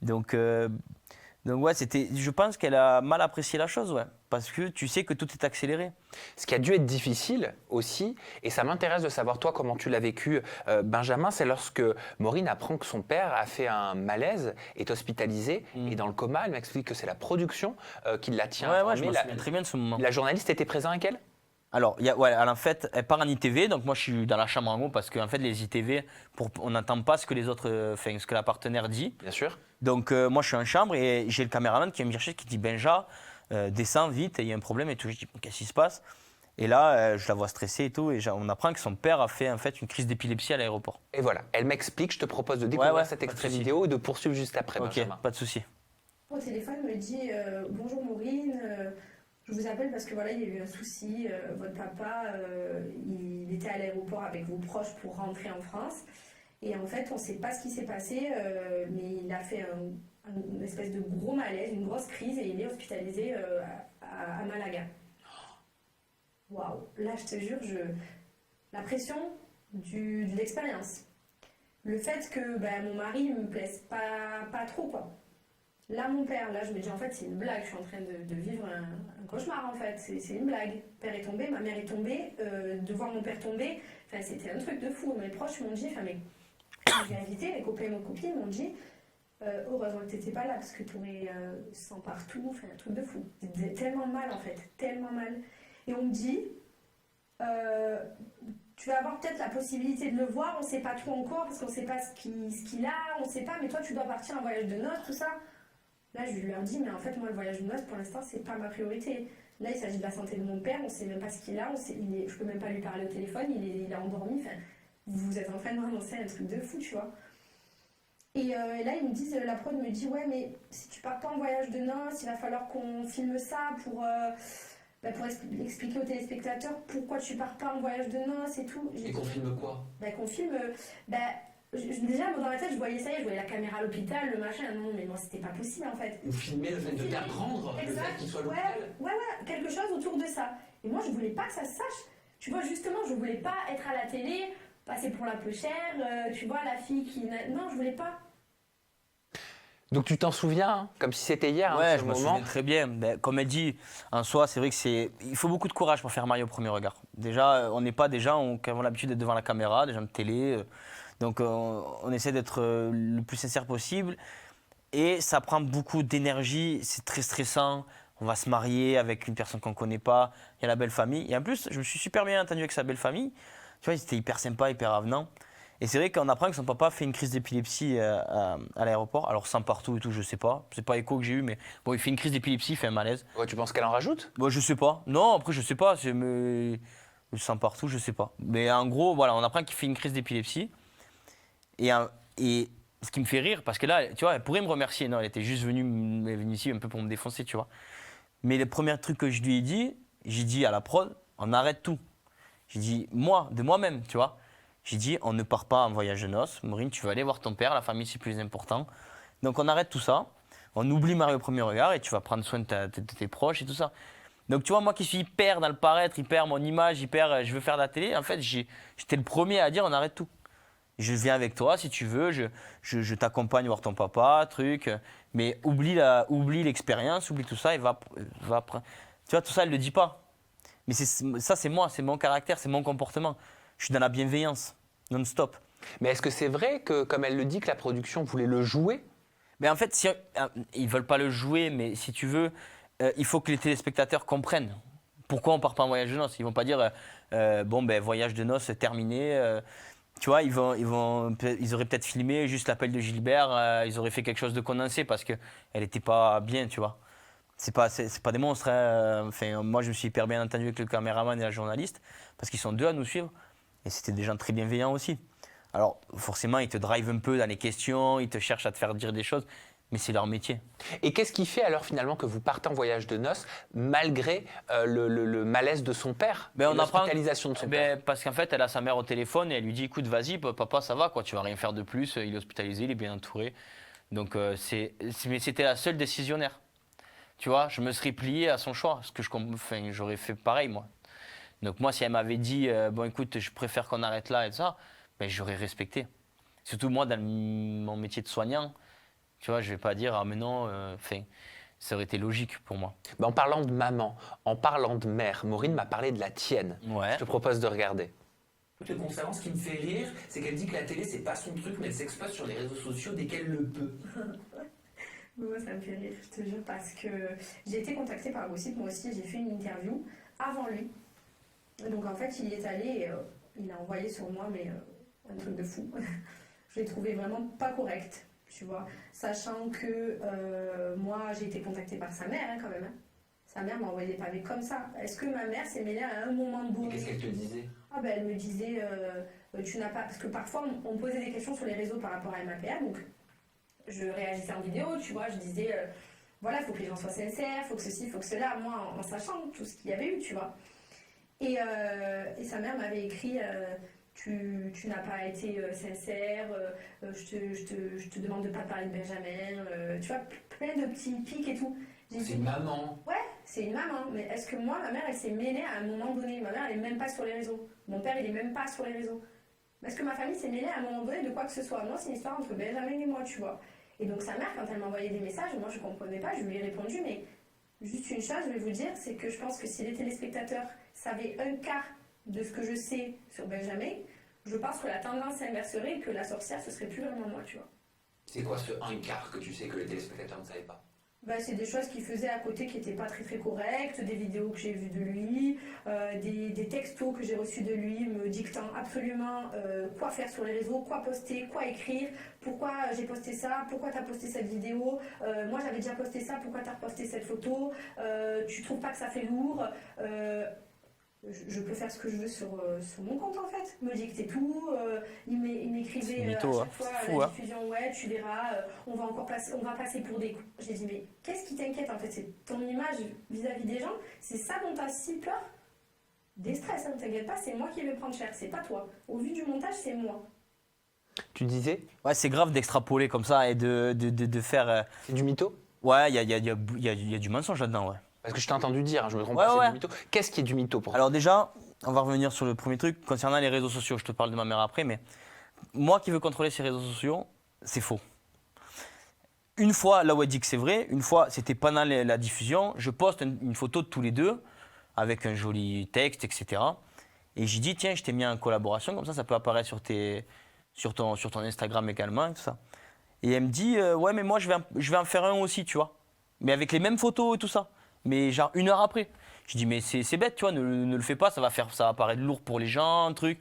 Donc ouais, je pense qu'elle a mal apprécié la chose, ouais, parce que tu sais que tout est accéléré.
Ce qui a dû être difficile aussi, et ça m'intéresse de savoir toi comment tu l'as vécu, Benjamin, c'est lorsque Maureen apprend que son père a fait un malaise, est hospitalisé, et dans le coma, elle m'explique que c'est la production qui la tient informée.
Ouais, je me souviens très bien de ce moment.
La journaliste était présente avec elle?
Alors, en fait, elle part en ITV, donc moi je suis dans la chambre en haut parce qu'en fait les ITV, on n'entend pas ce que ce que la partenaire dit.
Bien sûr.
Donc moi je suis en chambre et j'ai le caméraman qui vient me chercher, qui dit Benja, descends vite, il y a un problème et tout. Je dis qu'est-ce qui se passe? Et là, je la vois stressée et tout, et on apprend que son père a fait en fait une crise d'épilepsie à l'aéroport.
Et voilà, elle m'explique, je te propose de découvrir cet extrait vidéo et de poursuivre juste après,
Ok,
Benjamin.
pas de souci.
Au téléphone, me dit bonjour Maureen, je vous appelle parce que voilà, il y a eu un souci. Votre papa, il était à l'aéroport avec vos proches pour rentrer en France. Et en fait, on ne sait pas ce qui s'est passé, mais il a fait une espèce de gros malaise, une grosse crise, et il est hospitalisé à Malaga. Waouh, là je te jure, la pression de l'expérience. Le fait que mon mari me plaise pas trop, quoi. Là, mon père, là, je me dis, en fait, c'est une blague, je suis en train de vivre un cauchemar, en fait, c'est une blague. Mon père est tombé, ma mère est tombée, de voir mon père tomber, c'était un truc de fou. Mes proches m'ont dit, mais j'ai invité, mes copains et mes copines m'ont dit, heureusement que t'étais pas là, parce que t'aurais sang partout, un truc de fou. Tellement mal, en fait, tellement mal. Et on me dit, tu vas avoir peut-être la possibilité de le voir, on sait pas trop encore, parce qu'on sait pas ce qu'il a, on sait pas, mais toi, tu dois partir en voyage de noces, tout ça. Là, je leur dis, mais en fait, moi, le voyage de noces, pour l'instant, c'est pas ma priorité. Là, il s'agit de la santé de mon père, on sait même pas ce qu'il a, je peux même pas lui parler au téléphone, il est endormi. Vous êtes en train de m'annoncer un truc de fou, tu vois. Et là, ils me disent, la prod me dit, ouais, mais si tu pars pas en voyage de noces, il va falloir qu'on filme ça pour expliquer aux téléspectateurs pourquoi tu pars pas en voyage de noces et tout.
Et qu'on filme quoi?
Qu'on filme. Déjà, dans ma tête, je voyais ça y est, je voyais la caméra à l'hôpital, le machin. Non, mais moi, c'était pas possible en fait.
Ou filmer le fait de t'apprendre, le fait qu'il soit à l'hôpital.
Ouais, quelque chose autour de ça. Et moi, je voulais pas que ça se sache. Tu vois, justement, je voulais pas être à la télé, passer pour la peu chère, tu vois, la fille qui. Non, je voulais pas.
Donc tu t'en souviens, hein, comme si c'était hier,
Ouais,
ce
je me
moment.
souviens très bien. Comme elle dit, en soi, c'est vrai que il faut beaucoup de courage pour faire Marie au premier regard. Déjà, on n'est pas des gens qui avons l'habitude d'être devant la caméra, des gens de télé. Donc on essaie d'être le plus sincère possible. Et ça prend beaucoup d'énergie, c'est très stressant. On va se marier avec une personne qu'on ne connaît pas. Il y a la belle famille. Et en plus, je me suis super bien entendu avec sa belle famille. Tu vois, ils étaient hyper sympas, hyper avenants. Et c'est vrai qu'on apprend que son papa fait une crise d'épilepsie à l'aéroport. Alors, sang partout et tout, je sais pas. C'est pas écho que j'ai eu, mais bon, il fait une crise d'épilepsie, il fait un malaise.
Ouais, tu penses qu'elle en rajoute?
Bon, je sais pas. Non, après, je sais pas. Le sang partout, je sais pas. Mais en gros, voilà, on apprend qu'il fait une crise d'épilepsie. Et ce qui me fait rire, parce que là, tu vois, elle pourrait me remercier. Non, elle était juste venue ici un peu pour me défoncer, tu vois. Mais le premier truc que je lui ai dit, j'ai dit à la prod, on arrête tout. J'ai dit, de moi-même, tu vois. J'ai dit, on ne part pas en voyage de noces. Maureen, tu vas aller voir ton père, la famille, c'est plus important. Donc, on arrête tout ça. On oublie Marie au premier regard et tu vas prendre soin de tes proches et tout ça. Donc, tu vois, moi qui suis hyper dans le paraître, hyper mon image, hyper je veux faire de la télé, en fait, j'étais le premier à dire, on arrête tout. Je viens avec toi si tu veux, je t'accompagne voir ton papa, truc. Mais oublie l'expérience, oublie tout ça et va. Tu vois, tout ça, elle ne le dit pas. Mais ça, c'est moi, c'est mon caractère, c'est mon comportement. Je suis dans la bienveillance, non-stop.
Mais est-ce que c'est vrai que, comme elle le dit, que la production voulait le jouer?
Mais en fait, ils ne veulent pas le jouer, mais si tu veux, il faut que les téléspectateurs comprennent pourquoi on ne part pas en voyage de noces. Ils ne vont pas dire, voyage de noces terminé. Tu vois, ils auraient peut-être filmé juste l'appel de Gilbert, ils auraient fait quelque chose de condensé parce qu'elle n'était pas bien, tu vois. C'est pas des monstres. Hein. Enfin, moi, je me suis hyper bien entendu avec le caméraman et la journaliste parce qu'ils sont deux à nous suivre. Et c'était des gens très bienveillants aussi. Alors, forcément, ils te drivent un peu dans les questions, ils te cherchent à te faire dire des choses, mais c'est leur métier.
Et qu'est-ce qui fait alors finalement que vous partez en voyage de noces malgré le malaise de son père, l'hospitalisation de son père?
Parce qu'en fait, elle a sa mère au téléphone et elle lui dit, écoute, vas-y, papa, ça va, quoi, tu vas rien faire de plus, il est hospitalisé, il est bien entouré. Donc, mais c'était la seule décisionnaire. Tu vois, je me serais plié à son choix, parce que j'aurais fait pareil, moi. Donc moi, si elle m'avait dit, écoute, je préfère qu'on arrête là et ça, j'aurais respecté. Surtout moi, dans mon métier de soignant, tu vois, je vais pas dire, ah mais non, ça aurait été logique pour moi.
En parlant de maman, en parlant de mère, Maureen m'a parlé de la tienne.
Ouais.
Je te propose de regarder.
Le concernant, ce qui me fait rire, c'est qu'elle dit que la télé, c'est pas son truc, mais elle s'expose sur les réseaux sociaux dès qu'elle le peut.
Moi, ça me fait rire, je te jure, parce que j'ai été contactée par Gossip, moi aussi, j'ai fait une interview avant lui. Donc en fait, il est allé et il a envoyé sur moi, mais un truc de fou. Je l'ai trouvé vraiment pas correct, tu vois. Sachant que moi, j'ai été contactée par sa mère, hein, quand même. Hein. Sa mère m'a envoyé des pavés comme ça. Est-ce que ma mère s'est mêlée à un moment de bonheur?
Qu'est-ce qu'elle te disait?
Elle me disait, tu n'as pas... Parce que parfois, on me posait des questions sur les réseaux par rapport à MAPA, donc je réagissais en vidéo, tu vois, je disais, voilà, il faut que les gens soient sincères, il faut que ceci, il faut que cela, moi, en sachant tout ce qu'il y avait eu, tu vois. Et sa mère m'avait écrit, tu n'as pas été sincère, je te demande de ne pas parler de Benjamin, tu vois, plein de petits pics et tout.
C'est une maman.
Ouais, c'est une maman, mais est-ce que moi, ma mère, elle s'est mêlée à un moment donné? Ma mère, elle est même pas sur les réseaux. Mon père, il est même pas sur les réseaux. Est-ce que ma famille s'est mêlée à un moment donné de quoi que ce soit? Non, c'est une histoire entre Benjamin et moi, tu vois. Et donc sa mère, quand elle m'envoyait des messages, moi je comprenais pas, je lui ai répondu, mais juste une chose, je vais vous dire, c'est que je pense que si les téléspectateurs savaient un quart de ce que je sais sur Benjamin, je pense que la tendance s'inverserait et que la sorcière, ce serait plus vraiment moi, tu vois.
C'est quoi ce un quart que tu sais que les téléspectateurs ne savaient pas?
Bah, c'est des choses qu'il faisait à côté qui n'étaient pas très très correctes, des vidéos que j'ai vues de lui, des textos que j'ai reçus de lui me dictant absolument quoi faire sur les réseaux, quoi poster, quoi écrire, pourquoi j'ai posté ça, pourquoi tu as posté cette vidéo, moi j'avais déjà posté ça, pourquoi tu as posté cette photo, tu trouves pas que ça fait lourd, je peux faire ce que je veux sur mon compte en fait, me dicter tout, il m'écrivait à
mytho,
chaque fois
fou,
la
hein.
diffusion, ouais tu verras, on va passer pour des coups. J'ai dit mais qu'est-ce qui t'inquiète en fait, c'est ton image vis-à-vis des gens, c'est ça dont t'as si peur? Des stress, hein, t'inquiète pas, c'est moi qui vais prendre cher, c'est pas toi. Au vu du montage, c'est moi.
Tu disais,
Ouais, c'est grave d'extrapoler comme ça et de faire.
c'est du mytho?
Ouais, il y a du mensonge là-dedans, ouais.
Parce que je t'ai entendu dire, je me trompe
Ouais,
pas, c'est
ouais.
du mytho. Qu'est-ce qui est du mytho pour toi?
Alors déjà, on va revenir sur le premier truc concernant les réseaux sociaux. Je te parle de ma mère après, mais moi qui veux contrôler ces réseaux sociaux, c'est faux. Une fois, là où elle dit que c'est vrai, une fois, c'était pendant la diffusion, je poste une photo de tous les deux avec un joli texte, etc. Et j'ai dit, tiens, je t'ai mis en collaboration, comme ça peut apparaître sur ton Instagram également, et tout ça. Et elle me dit, ouais, mais moi, je vais en faire un aussi, tu vois. Mais avec les mêmes photos et tout ça. Mais genre 1 heure après. Je dis, mais c'est bête, tu vois, ne le fais pas, ça va paraître lourd pour les gens, un truc.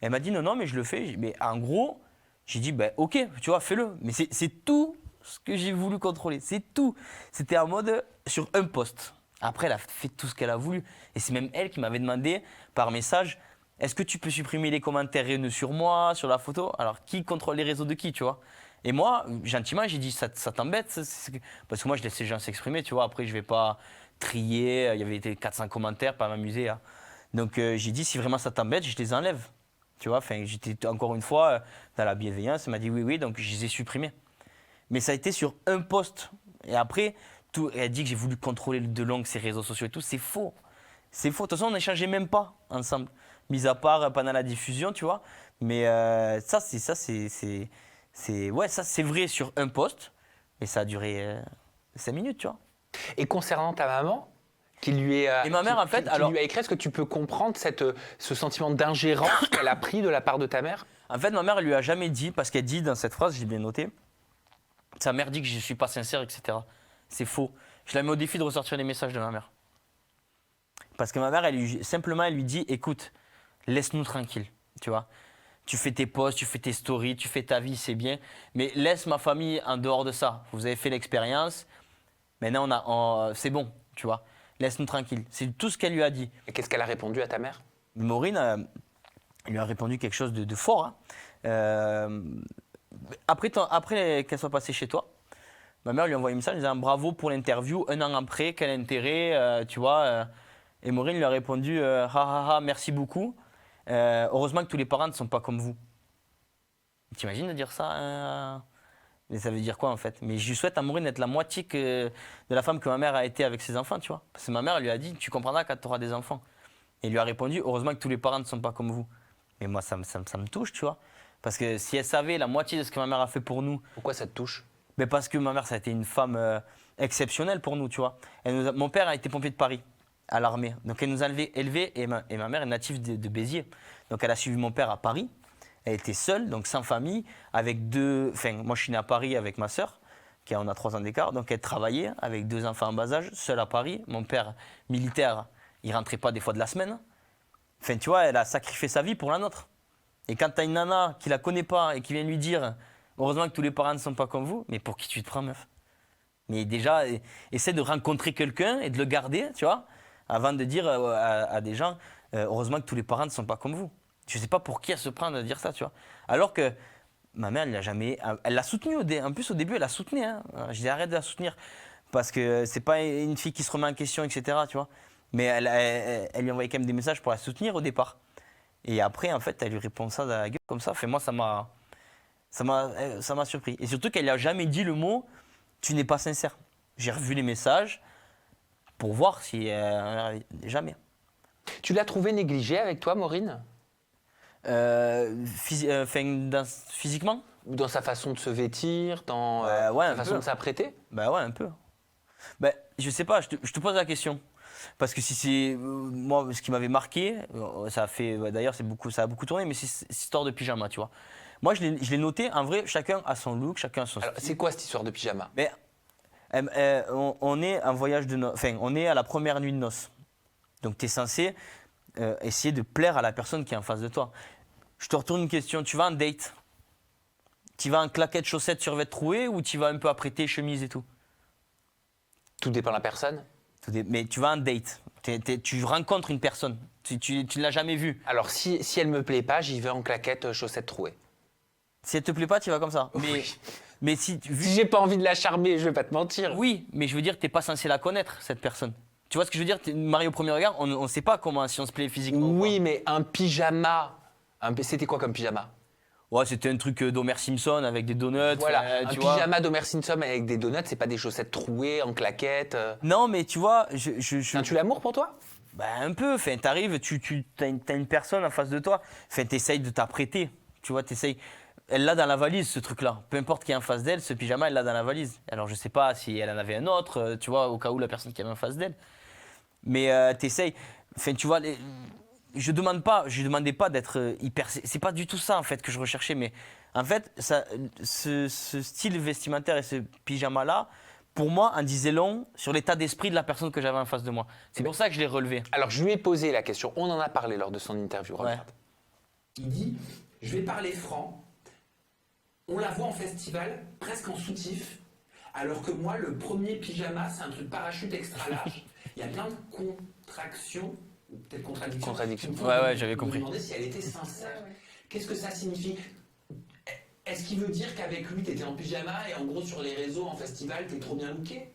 Elle m'a dit, non, non, mais je le fais. J'ai dit, mais en gros, j'ai dit, ben ok, tu vois, fais-le. Mais c'est tout ce que j'ai voulu contrôler, c'est tout. C'était en mode sur un post. Après, elle a fait tout ce qu'elle a voulu. Et c'est même elle qui m'avait demandé par message, est-ce que tu peux supprimer les commentaires haineux sur moi, sur la photo? Alors, qui contrôle les réseaux de qui, tu vois? Et moi, gentiment, j'ai dit, ça t'embête? Parce que moi, je laisse les gens s'exprimer, tu vois. Après, je vais pas trier. Il y avait 400 commentaires, pas m'amuser. Hein. Donc, j'ai dit, si vraiment ça t'embête, je les enlève. Tu vois, enfin, j'étais encore une fois dans la bienveillance. Elle m'a dit oui, oui, donc je les ai supprimés. Mais ça a été sur un post. Et après, elle dit que j'ai voulu contrôler de longue ses réseaux sociaux et tout. C'est faux. C'est faux. De toute façon, on n'échangeait même pas ensemble. Mis à part pendant la diffusion, tu vois. Mais ça, c'est vrai sur un post. Mais ça a duré 5 minutes, tu vois.
Et concernant ta maman, qui lui est,
Et ma mère, en fait,
qui
alors-
lui a écrit, est-ce que tu peux comprendre ce sentiment d'ingérence qu'elle a pris de la part de ta mère?
En fait, ma mère, elle lui a jamais dit, parce qu'elle dit dans cette phrase, j'ai bien noté, sa mère dit que je ne suis pas sincère, etc. C'est faux. Je la mets au défi de ressortir les messages de ma mère. Parce que ma mère, simplement, elle lui dit, écoute, laisse-nous tranquille, tu vois. Tu fais tes posts, tu fais tes stories, tu fais ta vie, c'est bien. Mais laisse ma famille en dehors de ça. Vous avez fait l'expérience. Maintenant, c'est bon, tu vois. Laisse-nous tranquille. C'est tout ce qu'elle lui a dit.
Et qu'est-ce qu'elle a répondu à ta mère?
Maureen lui a répondu quelque chose de fort. Hein. Après qu'elle soit passée chez toi, ma mère lui a envoyé un message en disant bravo pour l'interview, 1 an après, quel intérêt, tu vois. Et Maureen lui a répondu ha ha ha, merci beaucoup. Heureusement que tous les parents ne sont pas comme vous. T'imagines de dire ça Mais ça veut dire quoi en fait? Mais je lui souhaite à Maureen d'être la moitié de la femme que ma mère a été avec ses enfants, tu vois. Parce que ma mère lui a dit tu comprendras quand tu auras des enfants. Et il lui a répondu heureusement que tous les parents ne sont pas comme vous. Mais moi ça me touche, tu vois. Parce que si elle savait la moitié de ce que ma mère a fait pour nous.
Pourquoi ça te touche?
Mais parce que ma mère, ça a été une femme exceptionnelle pour nous, tu vois. Mon père a été pompier de Paris, à l'armée. Donc elle nous a élevés et ma mère est native de Béziers. Donc elle a suivi mon père à Paris. Elle était seule, donc sans famille, avec moi je suis né à Paris avec ma sœur, on a 3 ans d'écart. Donc elle travaillait avec 2 enfants en bas âge, seule à Paris. Mon père, militaire, il rentrait pas des fois de la semaine. Enfin, tu vois, elle a sacrifié sa vie pour la nôtre. Et quand tu as une nana qui la connaît pas et qui vient lui dire heureusement que tous les parents ne sont pas comme vous, mais pour qui tu te prends, meuf? Mais déjà, essaie de rencontrer quelqu'un et de le garder, tu vois, avant de dire à des gens heureusement que tous les parents ne sont pas comme vous. Je sais pas pour qui elle se prend de dire ça, tu vois. Alors que ma mère, elle l'a soutenue en plus au début, elle l'a soutenue. Hein. Je dis arrête de la soutenir parce que c'est pas une fille qui se remet en question, etc. Tu vois. Mais elle lui envoyait quand même des messages pour la soutenir au départ. Et après, en fait, elle lui répond ça dans la gueule comme ça. Enfin, moi, ça m'a surpris. Et surtout qu'elle n'a jamais dit le mot « tu n'es pas sincère ». J'ai revu les messages pour voir si... jamais.
Tu l'as trouvée négligée avec toi, Maureen?
Physiquement?
Dans sa façon de se vêtir, dans
Ouais,
sa
un
façon
peu.
de s'apprêter?
Bah ouais, un peu. Ben, je sais pas, je te pose la question. Parce que si c'est. Moi, ce qui m'avait marqué, ça a fait. D'ailleurs, ça a beaucoup tourné, mais c'est cette histoire de pyjama, tu vois. Moi, je l'ai noté, en vrai, chacun a son look, chacun a son
Alors,
style.
c'est quoi cette histoire de pyjama?
Mais on est en voyage de noces. Enfin, on est à la première nuit de noces. Donc, tu es censé essayer de plaire à la personne qui est en face de toi. Je te retourne une question. Tu vas en date? Tu vas en claquettes, chaussettes, survêt troué ou tu vas un peu apprêter, chemise et tout?
Tout dépend de la personne.
Mais tu vas en date. Tu rencontres une personne. Tu ne l'as jamais vue.
Alors, si elle me plaît pas, j'y vais en claquettes, chaussettes trouées.
Si elle te plaît pas, tu vas comme ça.
Oui.
Mais si,
Si j'ai pas envie de la charmer, je vais pas te mentir.
oui, mais je veux dire, t'es pas censé la connaître, cette personne. Tu vois ce que je veux dire? Marié au premier regard, on ne sait pas comment, si on se plaît physiquement. ou
Oui, mais un pyjama. C'était quoi comme pyjama?
pas. Ouais, c'était un truc d'Homer Simpson avec des donuts.
Voilà, un
tu vois.
pyjama d'Homer Simpson avec des donuts, c'est pas des chaussettes trouées en claquettes.
Non, mais tu vois,
C'est un tue-l'amour pour toi?
bah, un peu. Enfin, t'arrives, t'as une personne en face de toi. Enfin, t'essayes de t'apprêter. Tu vois, t'essayes. Elle l'a dans la valise, ce truc-là. Peu importe qui est en face d'elle, ce pyjama, elle l'a dans la valise. Alors, je sais pas si elle en avait un autre, tu vois, au cas où la personne qui est en face d'elle. Mais t'essayes. Enfin, tu vois, je demandais pas d'être hyper. C'est pas du tout ça, en fait, que je recherchais. Mais en fait, ce style vestimentaire et ce pyjama-là, pour moi, en disait long sur l'état d'esprit de la personne que j'avais en face de moi. C'est pour ça que je l'ai relevé.
Alors, je lui ai posé la question. On en a parlé lors de son interview.
Ouais.
Regarde.
Il dit, je vais parler franc, on la voit en festival, presque en soutif, alors que moi, le premier pyjama, c'est un truc parachute extra large. Il y a plein de contractions, ou peut-être contradictions.
Contradictions.
Ouais, j'avais
Je me
compris.
demandais si elle était sincère.
Ouais.
Qu'est-ce que ça signifie? Est-ce qu'il veut dire qu'avec lui, t'étais en pyjama et en gros, sur les réseaux, en festival, t'es trop bien looké?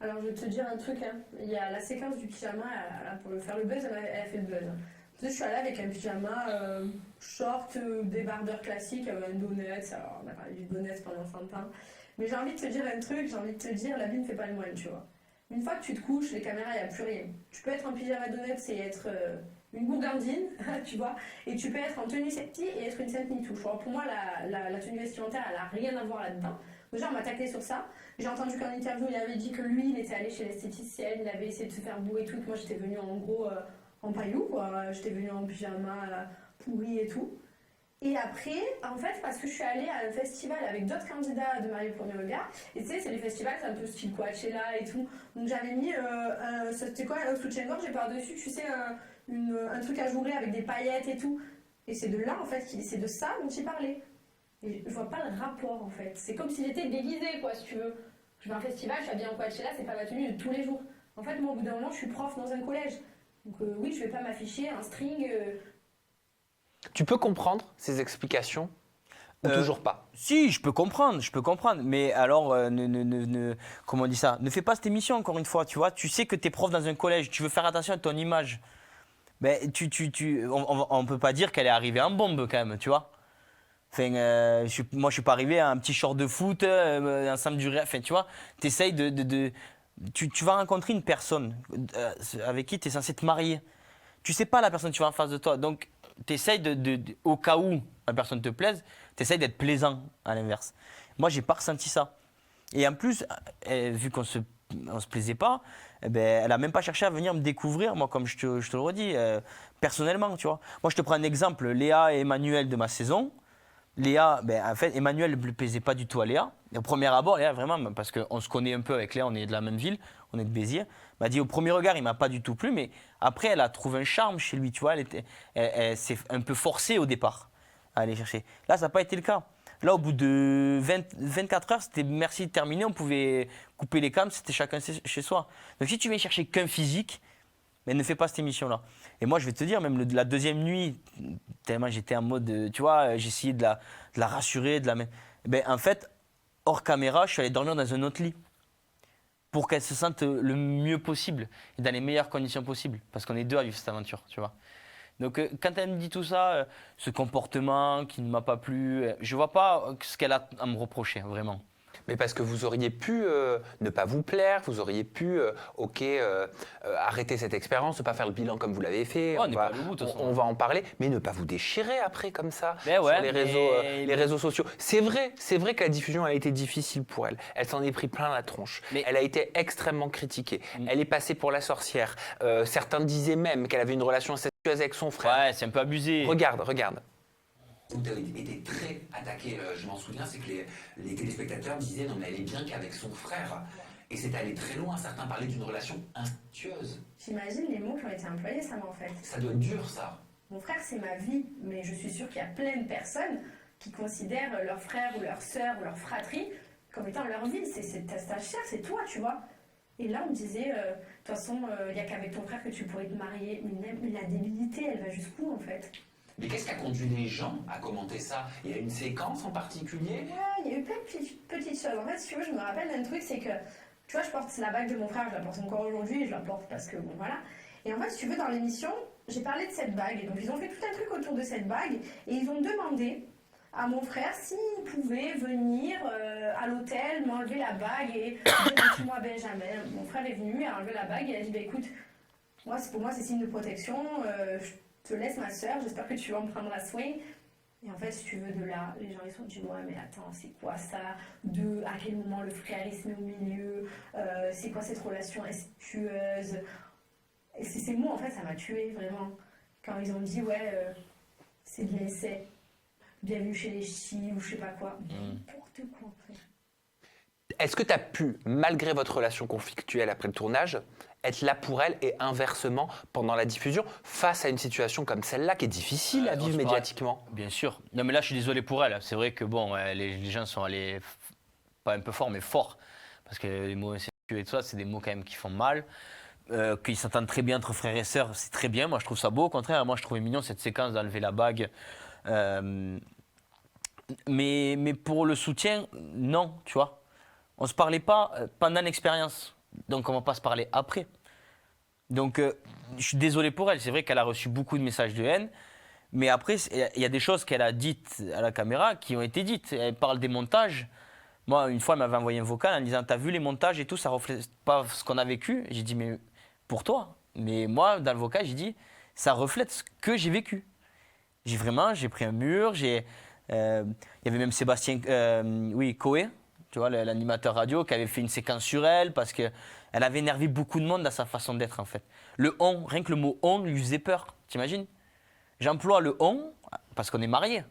Alors je vais te dire un truc, hein. Il y a la séquence du pyjama, pour faire le buzz, elle a fait le buzz. Tu sais, je suis allée avec un pyjama short, débardeur classique, un donut, alors on a parlé du donut pendant 100 ans. Mais j'ai envie de te dire un truc, j'ai envie de te dire, la vie ne fait pas le moine, tu vois. Une fois que tu te couches, les caméras, il n'y a plus rien. Tu peux être en pyjama donut, c'est être une gourgandine, tu vois, et tu peux être en tenue sexy et être une sainte ni-touche. Alors, pour moi, la tenue vestimentaire, elle n'a rien à voir là-dedans. Déjà, on m'a taclé sur ça. J'ai entendu qu'en interview, il avait dit que lui, il était allé chez l'esthéticienne, il avait essayé de se faire beau et tout. Moi, j'étais venue en gros en paillou, quoi. J'étais venue en pyjama pourri et tout. Et après, en fait, parce que je suis allée à un festival avec d'autres candidats de Marie au premier regard, et tu sais, c'est les festivals, c'est un peu style Coachella et tout. Donc j'avais mis, c'était quoi, un soutien-gorge et par-dessus, tu sais, un truc ajouré avec des paillettes et tout. Et c'est de là, en fait, c'est de ça dont il parlait. Et je vois pas le rapport, en fait. C'est comme si j'étais déguisée, quoi, si tu veux. Je vais à un festival, je suis habillée en Coachella, c'est pas ma tenue de tous les jours. En fait, moi, au bout d'un moment, je suis prof dans un collège. Donc oui, je vais pas m'afficher un string...
Tu peux comprendre ces explications ou toujours pas?
Si, je peux comprendre, mais alors, comment on dit ça? Ne fais pas cette émission encore une fois, tu vois. Tu sais que tu es prof dans un collège, tu veux faire attention à ton image. Ben, on peut pas dire qu'elle est arrivée en bombe quand même, tu vois. Enfin, moi, je suis pas arrivé à un petit short de foot, un samedi du rêve. Enfin, tu vois, t'essayes tu vas rencontrer une personne avec qui tu es censé te marier. Tu sais pas la personne que tu vas en face de toi, donc tu essayes au cas où la personne te plaise, tu essayes d'être plaisant à l'inverse. Moi, j'ai pas ressenti ça. Et en plus, vu qu'on se plaisait pas, eh ben, elle a même pas cherché à venir me découvrir, moi, comme je te le redis, personnellement, tu vois. Moi, je te prends un exemple, Léa et Emmanuel de ma saison. Léa, ben, en fait, Emmanuel ne plaisait pas du tout à Léa. Et au premier abord, Léa, vraiment, parce qu'on se connaît un peu avec Léa, on est de la même ville, on est de Béziers, m'a dit au premier regard, il m'a pas du tout plu, mais après, elle a trouvé un charme chez lui, tu vois. Elle s'est un peu forcée au départ à aller chercher. Là, ça n'a pas été le cas. Là, au bout de 24 heures, c'était merci, terminé, on pouvait couper les cams, c'était chacun chez soi. Donc, si tu viens chercher qu'un physique, mais ne fais pas cette émission-là. Et moi, je vais te dire, même la deuxième nuit, tellement j'étais en mode, tu vois, j'essayais de la rassurer, ben, en fait, hors caméra, je suis allé dormir dans un autre lit pour qu'elle se sente le mieux possible et dans les meilleures conditions possibles. Parce qu'on est deux à vivre cette aventure, tu vois. Donc quand elle me dit tout ça, ce comportement qui ne m'a pas plu, je vois pas ce qu'elle a à me reprocher, vraiment.
Mais parce que vous auriez pu ne pas vous plaire, vous auriez pu, arrêter cette expérience, ne pas faire le bilan comme vous l'avez fait.
Oh, on n'est pas allé au bout, de toute façon.
On va en parler, mais ne pas vous déchirer après comme ça
Mais ouais,
sur les réseaux sociaux. C'est vrai que la diffusion a été difficile pour elle. Elle s'en est pris plein la tronche.
Mais-
Elle a été extrêmement critiquée. Elle est passée pour la sorcière. Certains disaient même qu'elle avait une relation incestueuse avec son frère.
Ouais, c'est un peu abusé.
Regarde.
Où tu as été très attaqué, je m'en souviens, c'est que les téléspectateurs disaient non mais elle est bien qu'avec son frère. Et c'est allé très loin, certains parlaient d'une relation incestueuse.
J'imagine les mots qui ont été employés, ça en fait.
Ça doit être dur ça.
Mon frère, c'est ma vie, mais je suis sûre qu'il y a plein de personnes qui considèrent leur frère ou leur sœur ou leur fratrie comme étant leur vie. C'est ta chair, c'est toi, tu vois. Et là, on me disait, de toute façon, il n'y a qu'avec ton frère que tu pourrais te marier. Mais la débilité, elle va jusqu'où en fait?
Mais qu'est-ce qui a conduit les gens à commenter ça? Il y a une séquence en particulier?
Ouais, il y a eu plein de petites choses. En fait, si tu veux, je me rappelle d'un truc, c'est que, tu vois, je porte la bague de mon frère, je la porte encore aujourd'hui, et je la porte parce que, bon, voilà. Et en fait, si tu veux, dans l'émission, j'ai parlé de cette bague. Et donc, ils ont fait tout un truc autour de cette bague, et ils ont demandé à mon frère s'il pouvait venir à l'hôtel, m'enlever la bague et dire un petit mot à Benjamin. Mon frère est venu, il a enlevé la bague, et il a dit, bah, écoute, pour moi, c'est signe de protection, je te laisse ma soeur, j'espère que tu en prendras soin. Et en fait, si tu veux, de là, les gens ils sont dit, ouais, mais attends, c'est quoi ça? À quel moment le frère il se met au milieu? C'est quoi cette relation incestueuse? Et ces mots, en fait, ça m'a tué vraiment. Quand ils ont dit, ouais, c'est de l'essai, bienvenue chez les ch'tis ou je sais pas quoi. N'importe quoi, en fait.
Est-ce que tu as pu, malgré votre relation conflictuelle après le tournage, être là pour elle et inversement pendant la diffusion face à une situation comme celle-là qui est difficile à
on
vivre
se
médiatiquement?
Bien sûr. Non, mais là, je suis désolé pour elle. C'est vrai que bon, les gens sont allés pas un peu fort, mais fort. Parce que les mots incestueux et tout ça, c'est des mots quand même qui font mal. Qu'ils s'entendent très bien entre frères et sœurs, c'est très bien. Moi, je trouve ça beau. Au contraire, moi, je trouvais mignon cette séquence d'enlever la bague. Mais pour le soutien, non, tu vois. On ne se parlait pas pendant l'expérience. Donc, on ne va pas se parler après. Donc, je suis désolé pour elle. C'est vrai qu'elle a reçu beaucoup de messages de haine. Mais après, il y a des choses qu'elle a dites à la caméra qui ont été dites. Elle parle des montages. Moi, une fois, elle m'avait envoyé un vocal en disant « T'as vu les montages et tout, ça ne reflète pas ce qu'on a vécu ?» J'ai dit « Mais pour toi ?» Mais moi, dans le vocal, j'ai dit « Ça reflète ce que j'ai vécu. » J'ai pris un mur. Il y avait même Sébastien Coé, tu vois, l'animateur radio, qui avait fait une séquence sur elle parce qu'elle avait énervé beaucoup de monde dans sa façon d'être, en fait. Le « on », rien que le mot « on » lui faisait peur, t'imagines? J'emploie le « on » parce qu'on est mariés.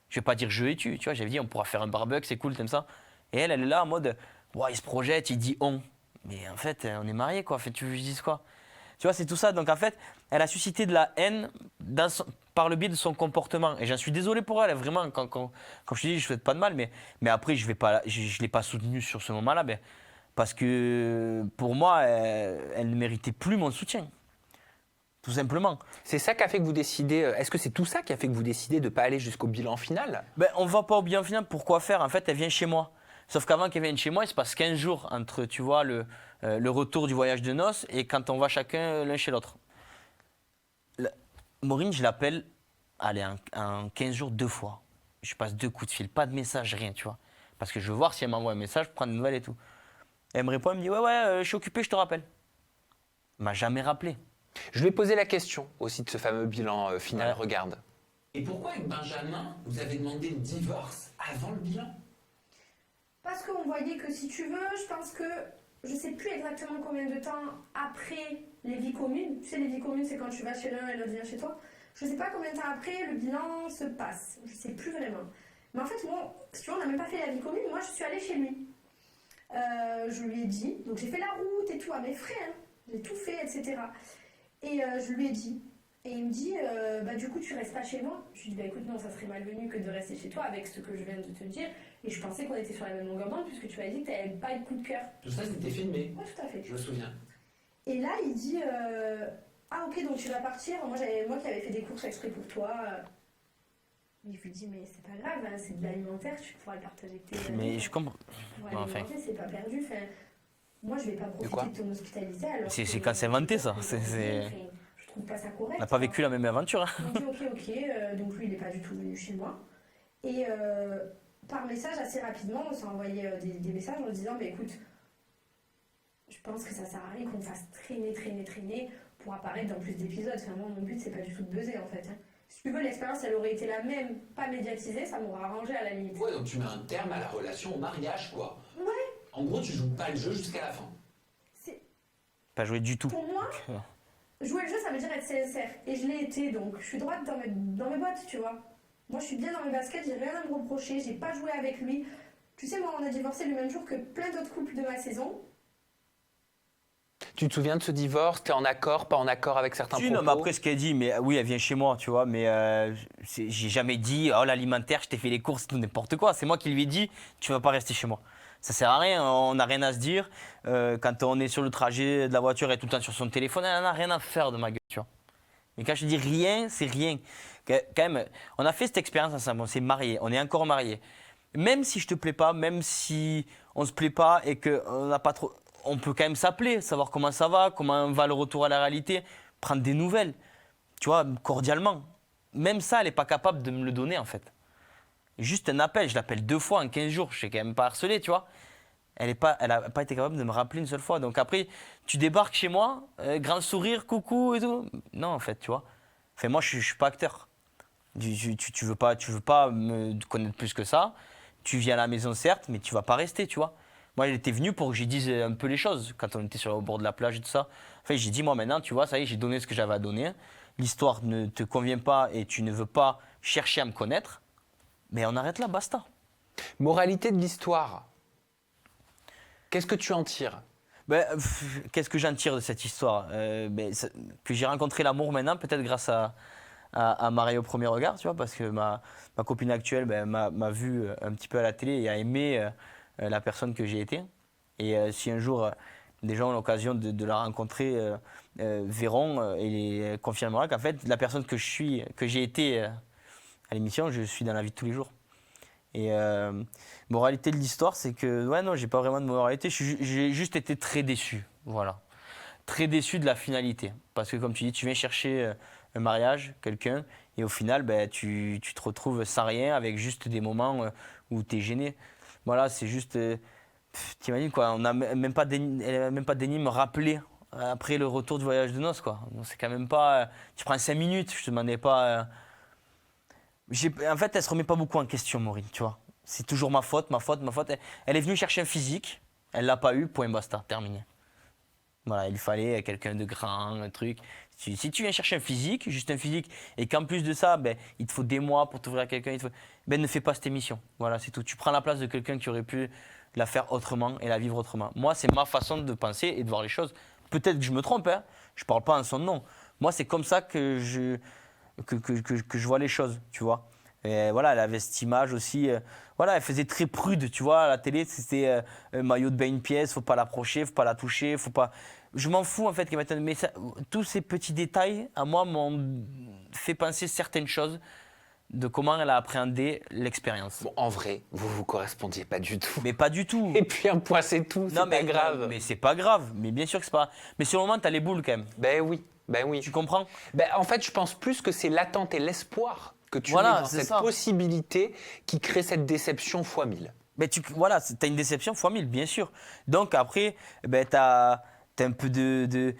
Je ne vais pas dire « je et tu », tu vois, j'avais dit « on pourra faire un barbecue, c'est cool, comme ça ». Et elle est là en mode « il se projette, il dit « on ». Mais en fait, on est mariés, quoi. En fait, tu veux que je dise quoi? Tu vois, c'est tout ça. Donc en fait, elle a suscité de la haine par le biais de son comportement. Et j'en suis désolé pour elle, vraiment. Quand je te dis, je ne souhaite pas de mal, mais après, je ne l'ai pas soutenue sur ce moment-là. Parce que pour moi, elle ne méritait plus mon soutien. Tout simplement.
C'est ça qui a fait que vous décidez. Est-ce que c'est tout ça qui a fait que vous décidez de ne pas aller jusqu'au bilan final?
On ne va pas au bilan final. Pourquoi faire? En fait, elle vient chez moi. Sauf qu'avant qu'elle vienne chez moi, il se passe 15 jours entre, tu vois, le retour du voyage de noces et quand on va chacun l'un chez l'autre. Maureen, je l'appelle, allez, en 15 jours 2 fois. Je passe 2 coups de fil, pas de message, rien, tu vois. Parce que je veux voir si elle m'envoie un message, prendre des nouvelles et tout. Elle me répond, elle me dit, ouais, je suis occupé, je te rappelle. Elle m'a jamais rappelé.
Je lui ai posé la question aussi de ce fameux bilan final.
Ouais.
Regarde.
Et pourquoi avec Benjamin, vous avez demandé le divorce avant le bilan?
Parce qu'on voyait que si tu veux, je pense que je sais plus exactement combien de temps après les vies communes. Tu sais, les vies communes, c'est quand tu vas chez l'un et l'autre vient chez toi. Je sais pas combien de temps après le bilan se passe. Je sais plus vraiment. Mais en fait, moi, si tu vois, on n'a même pas fait la vie commune. Moi, je suis allée chez lui. Je lui ai dit, donc j'ai fait la route et tout à mes frais. Hein. J'ai tout fait, etc. Et je lui ai dit. Et il me dit, du coup, tu restes pas chez moi? Je lui ai dit, écoute, non, ça serait malvenu que de rester chez toi avec ce que je viens de te dire. Et je pensais qu'on était sur la même longueur d'onde, puisque tu m'as dit que tu n'avais pas eu de coup de cœur.
Tout ça, c'était filmé.
Oui, tout à fait.
Je me souviens.
Et là, il dit, ah ok, donc tu vas partir. Moi qui avais fait des courses exprès pour toi. Et je lui dis, mais c'est pas grave, hein, c'est de l'alimentaire, tu pourras le partager avec tes amis.
Mais je comprends.
Pour
Non, enfin.
alimenter, c'est pas perdu. Enfin, moi, je vais pas profiter
quoi
de ton hospitalité alors.
C'est quand c'est inventé, ça.
Je trouve pas ça correct.
On n'a pas vécu la même aventure. Hein.
Il me dit ok, donc lui il n'est pas du tout venu chez moi. Et par message assez rapidement, on s'est envoyé des messages en disant mais écoute, je pense que ça sert à rien qu'on fasse traîner pour apparaître dans plus d'épisodes. Enfin, moi, mon but c'est pas du tout de buzzer en fait. Hein. Si tu veux, l'expérience elle aurait été la même, pas médiatisée, ça m'aurait arrangé à la limite.
Ouais, donc tu mets un terme à la relation, au mariage, quoi.
Ouais.
En gros, tu joues pas le jeu jusqu'à la fin.
Pas joué du tout.
Pour moi, jouer le jeu, ça veut dire être sincère. Et je l'ai été, donc je suis droite dans mes bottes, tu vois. Moi, je suis bien dans mes baskets, j'ai rien à me reprocher, j'ai pas joué avec lui. Tu sais, moi, on a divorcé le même jour que plein d'autres couples de ma saison.
Tu te souviens de ce divorce? T'es en accord, pas en accord avec certains
Si,
propos?
non, mais après ce qu'elle dit, mais oui, elle vient chez moi, tu vois, mais j'ai jamais dit, oh l'alimentaire, je t'ai fait les courses, tout n'importe quoi. C'est moi qui lui ai dit, tu vas pas rester chez moi. Ça sert à rien, on n'a rien à se dire. Quand on est sur le trajet de la voiture et tout le temps sur son téléphone, elle n'a rien à faire de ma gueule, tu vois. Mais quand je dis rien, c'est rien. Quand même, on a fait cette expérience ensemble, on s'est mariés, on est encore mariés. Même si je te plais pas, même si on se plaît pas et qu'on n'a pas trop... On peut quand même s'appeler, savoir comment ça va, comment va le retour à la réalité, prendre des nouvelles, tu vois, cordialement. Même ça, elle n'est pas capable de me le donner, en fait. Juste un appel, je l'appelle 2 fois en 15 jours, je ne sais quand même pas harceler, tu vois. Elle n'a pas été capable de me rappeler une seule fois. Donc après, tu débarques chez moi, grand sourire, coucou et tout. Non, en fait, tu vois. Enfin, moi, je ne suis pas acteur. Tu veux pas me connaître plus que ça. Tu viens à la maison, certes, mais tu ne vas pas rester, tu vois. Moi, elle était venue pour que je dise un peu les choses quand on était au bord de la plage et tout ça. Enfin, j'ai dit, moi maintenant, tu vois, ça y est, j'ai donné ce que j'avais à donner. L'histoire ne te convient pas et tu ne veux pas chercher à me connaître. Mais on arrête là, basta.
Moralité de l'histoire. Qu'est-ce que tu en tires?
Qu'est-ce que j'en tire de cette histoire? Que j'ai rencontré l'amour maintenant, peut-être grâce à Marie au premier regard, tu vois, parce que ma copine actuelle m'a vu un petit peu à la télé et a aimé la personne que j'ai été. Et si un jour des gens ont l'occasion de la rencontrer, verront et confirmeront qu'en fait, la personne que j'ai été à l'émission, je suis dans la vie de tous les jours. Et moralité de l'histoire, c'est que ouais, non, j'ai pas vraiment de moralité. J'ai juste été très déçu, voilà, très déçu de la finalité, parce que comme tu dis, tu viens chercher un mariage, quelqu'un, et au final, tu te retrouves sans rien, avec juste des moments où tu es gêné. Voilà, c'est juste, t'imagines quoi, elle n'a même pas daigné me rappeler après le retour du voyage de noces, quoi. Donc, c'est quand même pas, tu prends 5 minutes, je te demandais pas. En fait, elle se remet pas beaucoup en question, Maureen, tu vois. C'est toujours ma faute. Elle est venue chercher un physique, elle l'a pas eu, point basta, terminé. Voilà, il fallait quelqu'un de grand, un truc. Si tu viens chercher un physique, juste un physique, et qu'en plus de ça, il te faut des mois pour t'ouvrir à quelqu'un, ne fais pas cette émission. Voilà, c'est tout. Tu prends la place de quelqu'un qui aurait pu la faire autrement et la vivre autrement. Moi, c'est ma façon de penser et de voir les choses. Peut-être que je me trompe, hein. Je parle pas en son nom. Moi, c'est comme ça que je vois les choses, tu vois. Et voilà, elle avait cette image aussi. Voilà, elle faisait très prude, tu vois. À la télé, c'était un maillot de bain une pièce, faut pas l'approcher, faut pas la toucher, faut pas. Je m'en fous en fait qu'elle mette. Mais tous ces petits détails, à moi, m'ont fait penser certaines choses de comment elle a appréhendé l'expérience.
Bon, en vrai, vous correspondiez pas du tout.
Mais pas du tout.
Et puis un point, c'est tout, c'est pas grave.
Mais c'est pas grave. Mais bien sûr que c'est pas. Mais sur le moment, t'as les boules quand même.
Ben oui.
Tu comprends?
En fait, je pense plus que c'est l'attente et l'espoir que tu mets dans cette possibilité qui crée cette déception fois 1000.
Mais tu as une déception fois 1000, bien sûr. Donc après, t'as un peu de...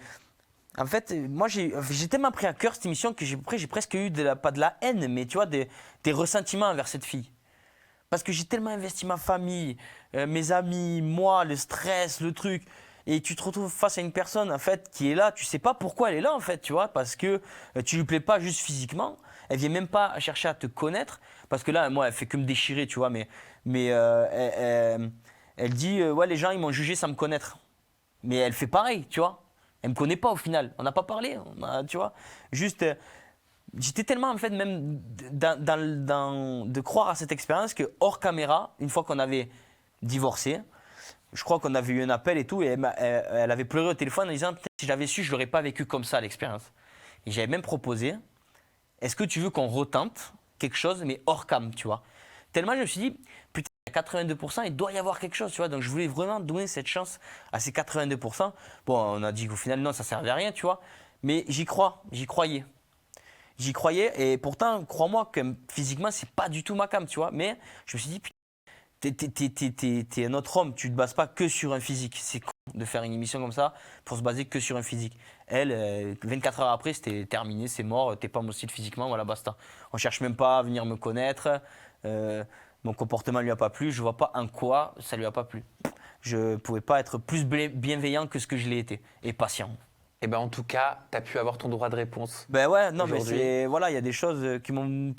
En fait, moi, j'ai tellement pris à cœur cette émission que j'ai presque eu pas de la haine, mais tu vois, des ressentiments envers cette fille. Parce que j'ai tellement investi ma famille, mes amis, moi, le stress, le truc. Et tu te retrouves face à une personne, en fait, qui est là. Tu sais pas pourquoi elle est là, en fait, tu vois, parce que tu lui plais pas juste physiquement. Elle vient même pas chercher à te connaître. Parce que là, moi, elle fait que me déchirer, tu vois, mais elle dit, ouais, les gens, ils m'ont jugé sans me connaître. Mais elle fait pareil, tu vois. Elle me connaît pas au final. On n'a pas parlé, tu vois. Juste, j'étais tellement en fait même de croire à cette expérience que hors caméra, une fois qu'on avait divorcé, je crois qu'on avait eu un appel et tout, et elle avait pleuré au téléphone en disant si j'avais su, je l'aurais pas vécu comme ça l'expérience. Et j'avais même proposé, est-ce que tu veux qu'on retente quelque chose mais hors cam, tu vois. Tellement je me suis dit putain, à 82%, il doit y avoir quelque chose, tu vois. Donc je voulais vraiment donner cette chance à ces 82%. Bon, on a dit qu'au final, non, ça servait à rien, tu vois. Mais j'y croyais. J'y croyais et pourtant, crois-moi que physiquement, c'est pas du tout ma came, tu vois. Mais je me suis dit, t'es un autre homme, tu te bases pas que sur un physique. C'est con de faire une émission comme ça pour se baser que sur un physique. Elle, 24 heures après, c'était terminé, c'est mort, t'es pas mon style physiquement, voilà, basta. On cherche même pas à venir me connaître. Mon comportement lui a pas plu, je vois pas en quoi ça lui a pas plu. Je pouvais pas être plus bienveillant que ce que je l'ai été et patient.
Eh ben, en tout cas, tu as pu avoir ton droit de réponse.
Ben ouais, non, mais
Aujourd'hui.
voilà, il y a des choses qui m'ont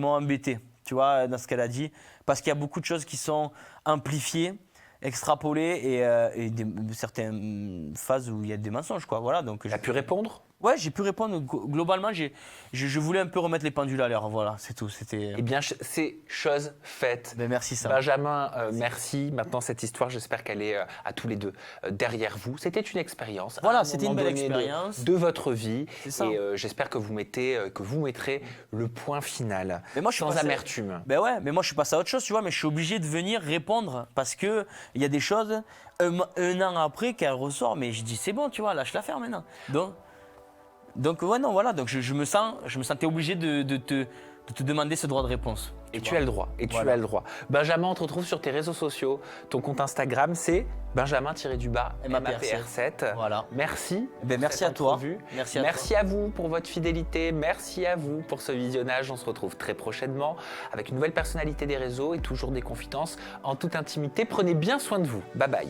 embêté, tu vois, dans ce qu'elle a dit, parce qu'il y a beaucoup de choses qui sont amplifiées, extrapolées et certaines phases où il y a des mensonges, quoi. Voilà, donc.
Tu as pu répondre?
Ouais, j'ai pu répondre. Globalement, je voulais un peu remettre les pendules à l'heure. Voilà, c'est tout. C'était.
Eh bien, c'est chose faite.
Ben merci ça.
Benjamin, merci. Maintenant, cette histoire, j'espère qu'elle est à tous les deux derrière vous. C'était une expérience.
Voilà,
à un
c'était une
moment
belle
donné
expérience.
de votre vie.
C'est ça.
Et j'espère que vous mettrez le point final.
Mais moi, je suis
sans
passé-
amertume.
Ben ouais, mais moi je suis passé à autre chose, tu vois, mais je suis obligé de venir répondre parce que il y a des choses un an après qu'elle ressort, mais je dis c'est bon, tu vois, lâche l'affaire maintenant. Donc ouais, non, voilà, donc je me sentais obligé de te demander ce droit de réponse.
Et tu as le droit. Et tu
Voilà.
as le droit. Benjamin, on te retrouve sur tes réseaux sociaux. Ton compte Instagram, c'est Benjamin-MAPR7.
Voilà.
Merci.
Ben,
pour
merci
cette
à toi.
entrevue.
Merci à
Merci à vous pour votre fidélité. Merci à vous pour ce visionnage. On se retrouve très prochainement avec une nouvelle personnalité des réseaux et toujours des confidences en toute intimité. Prenez bien soin de vous. Bye bye.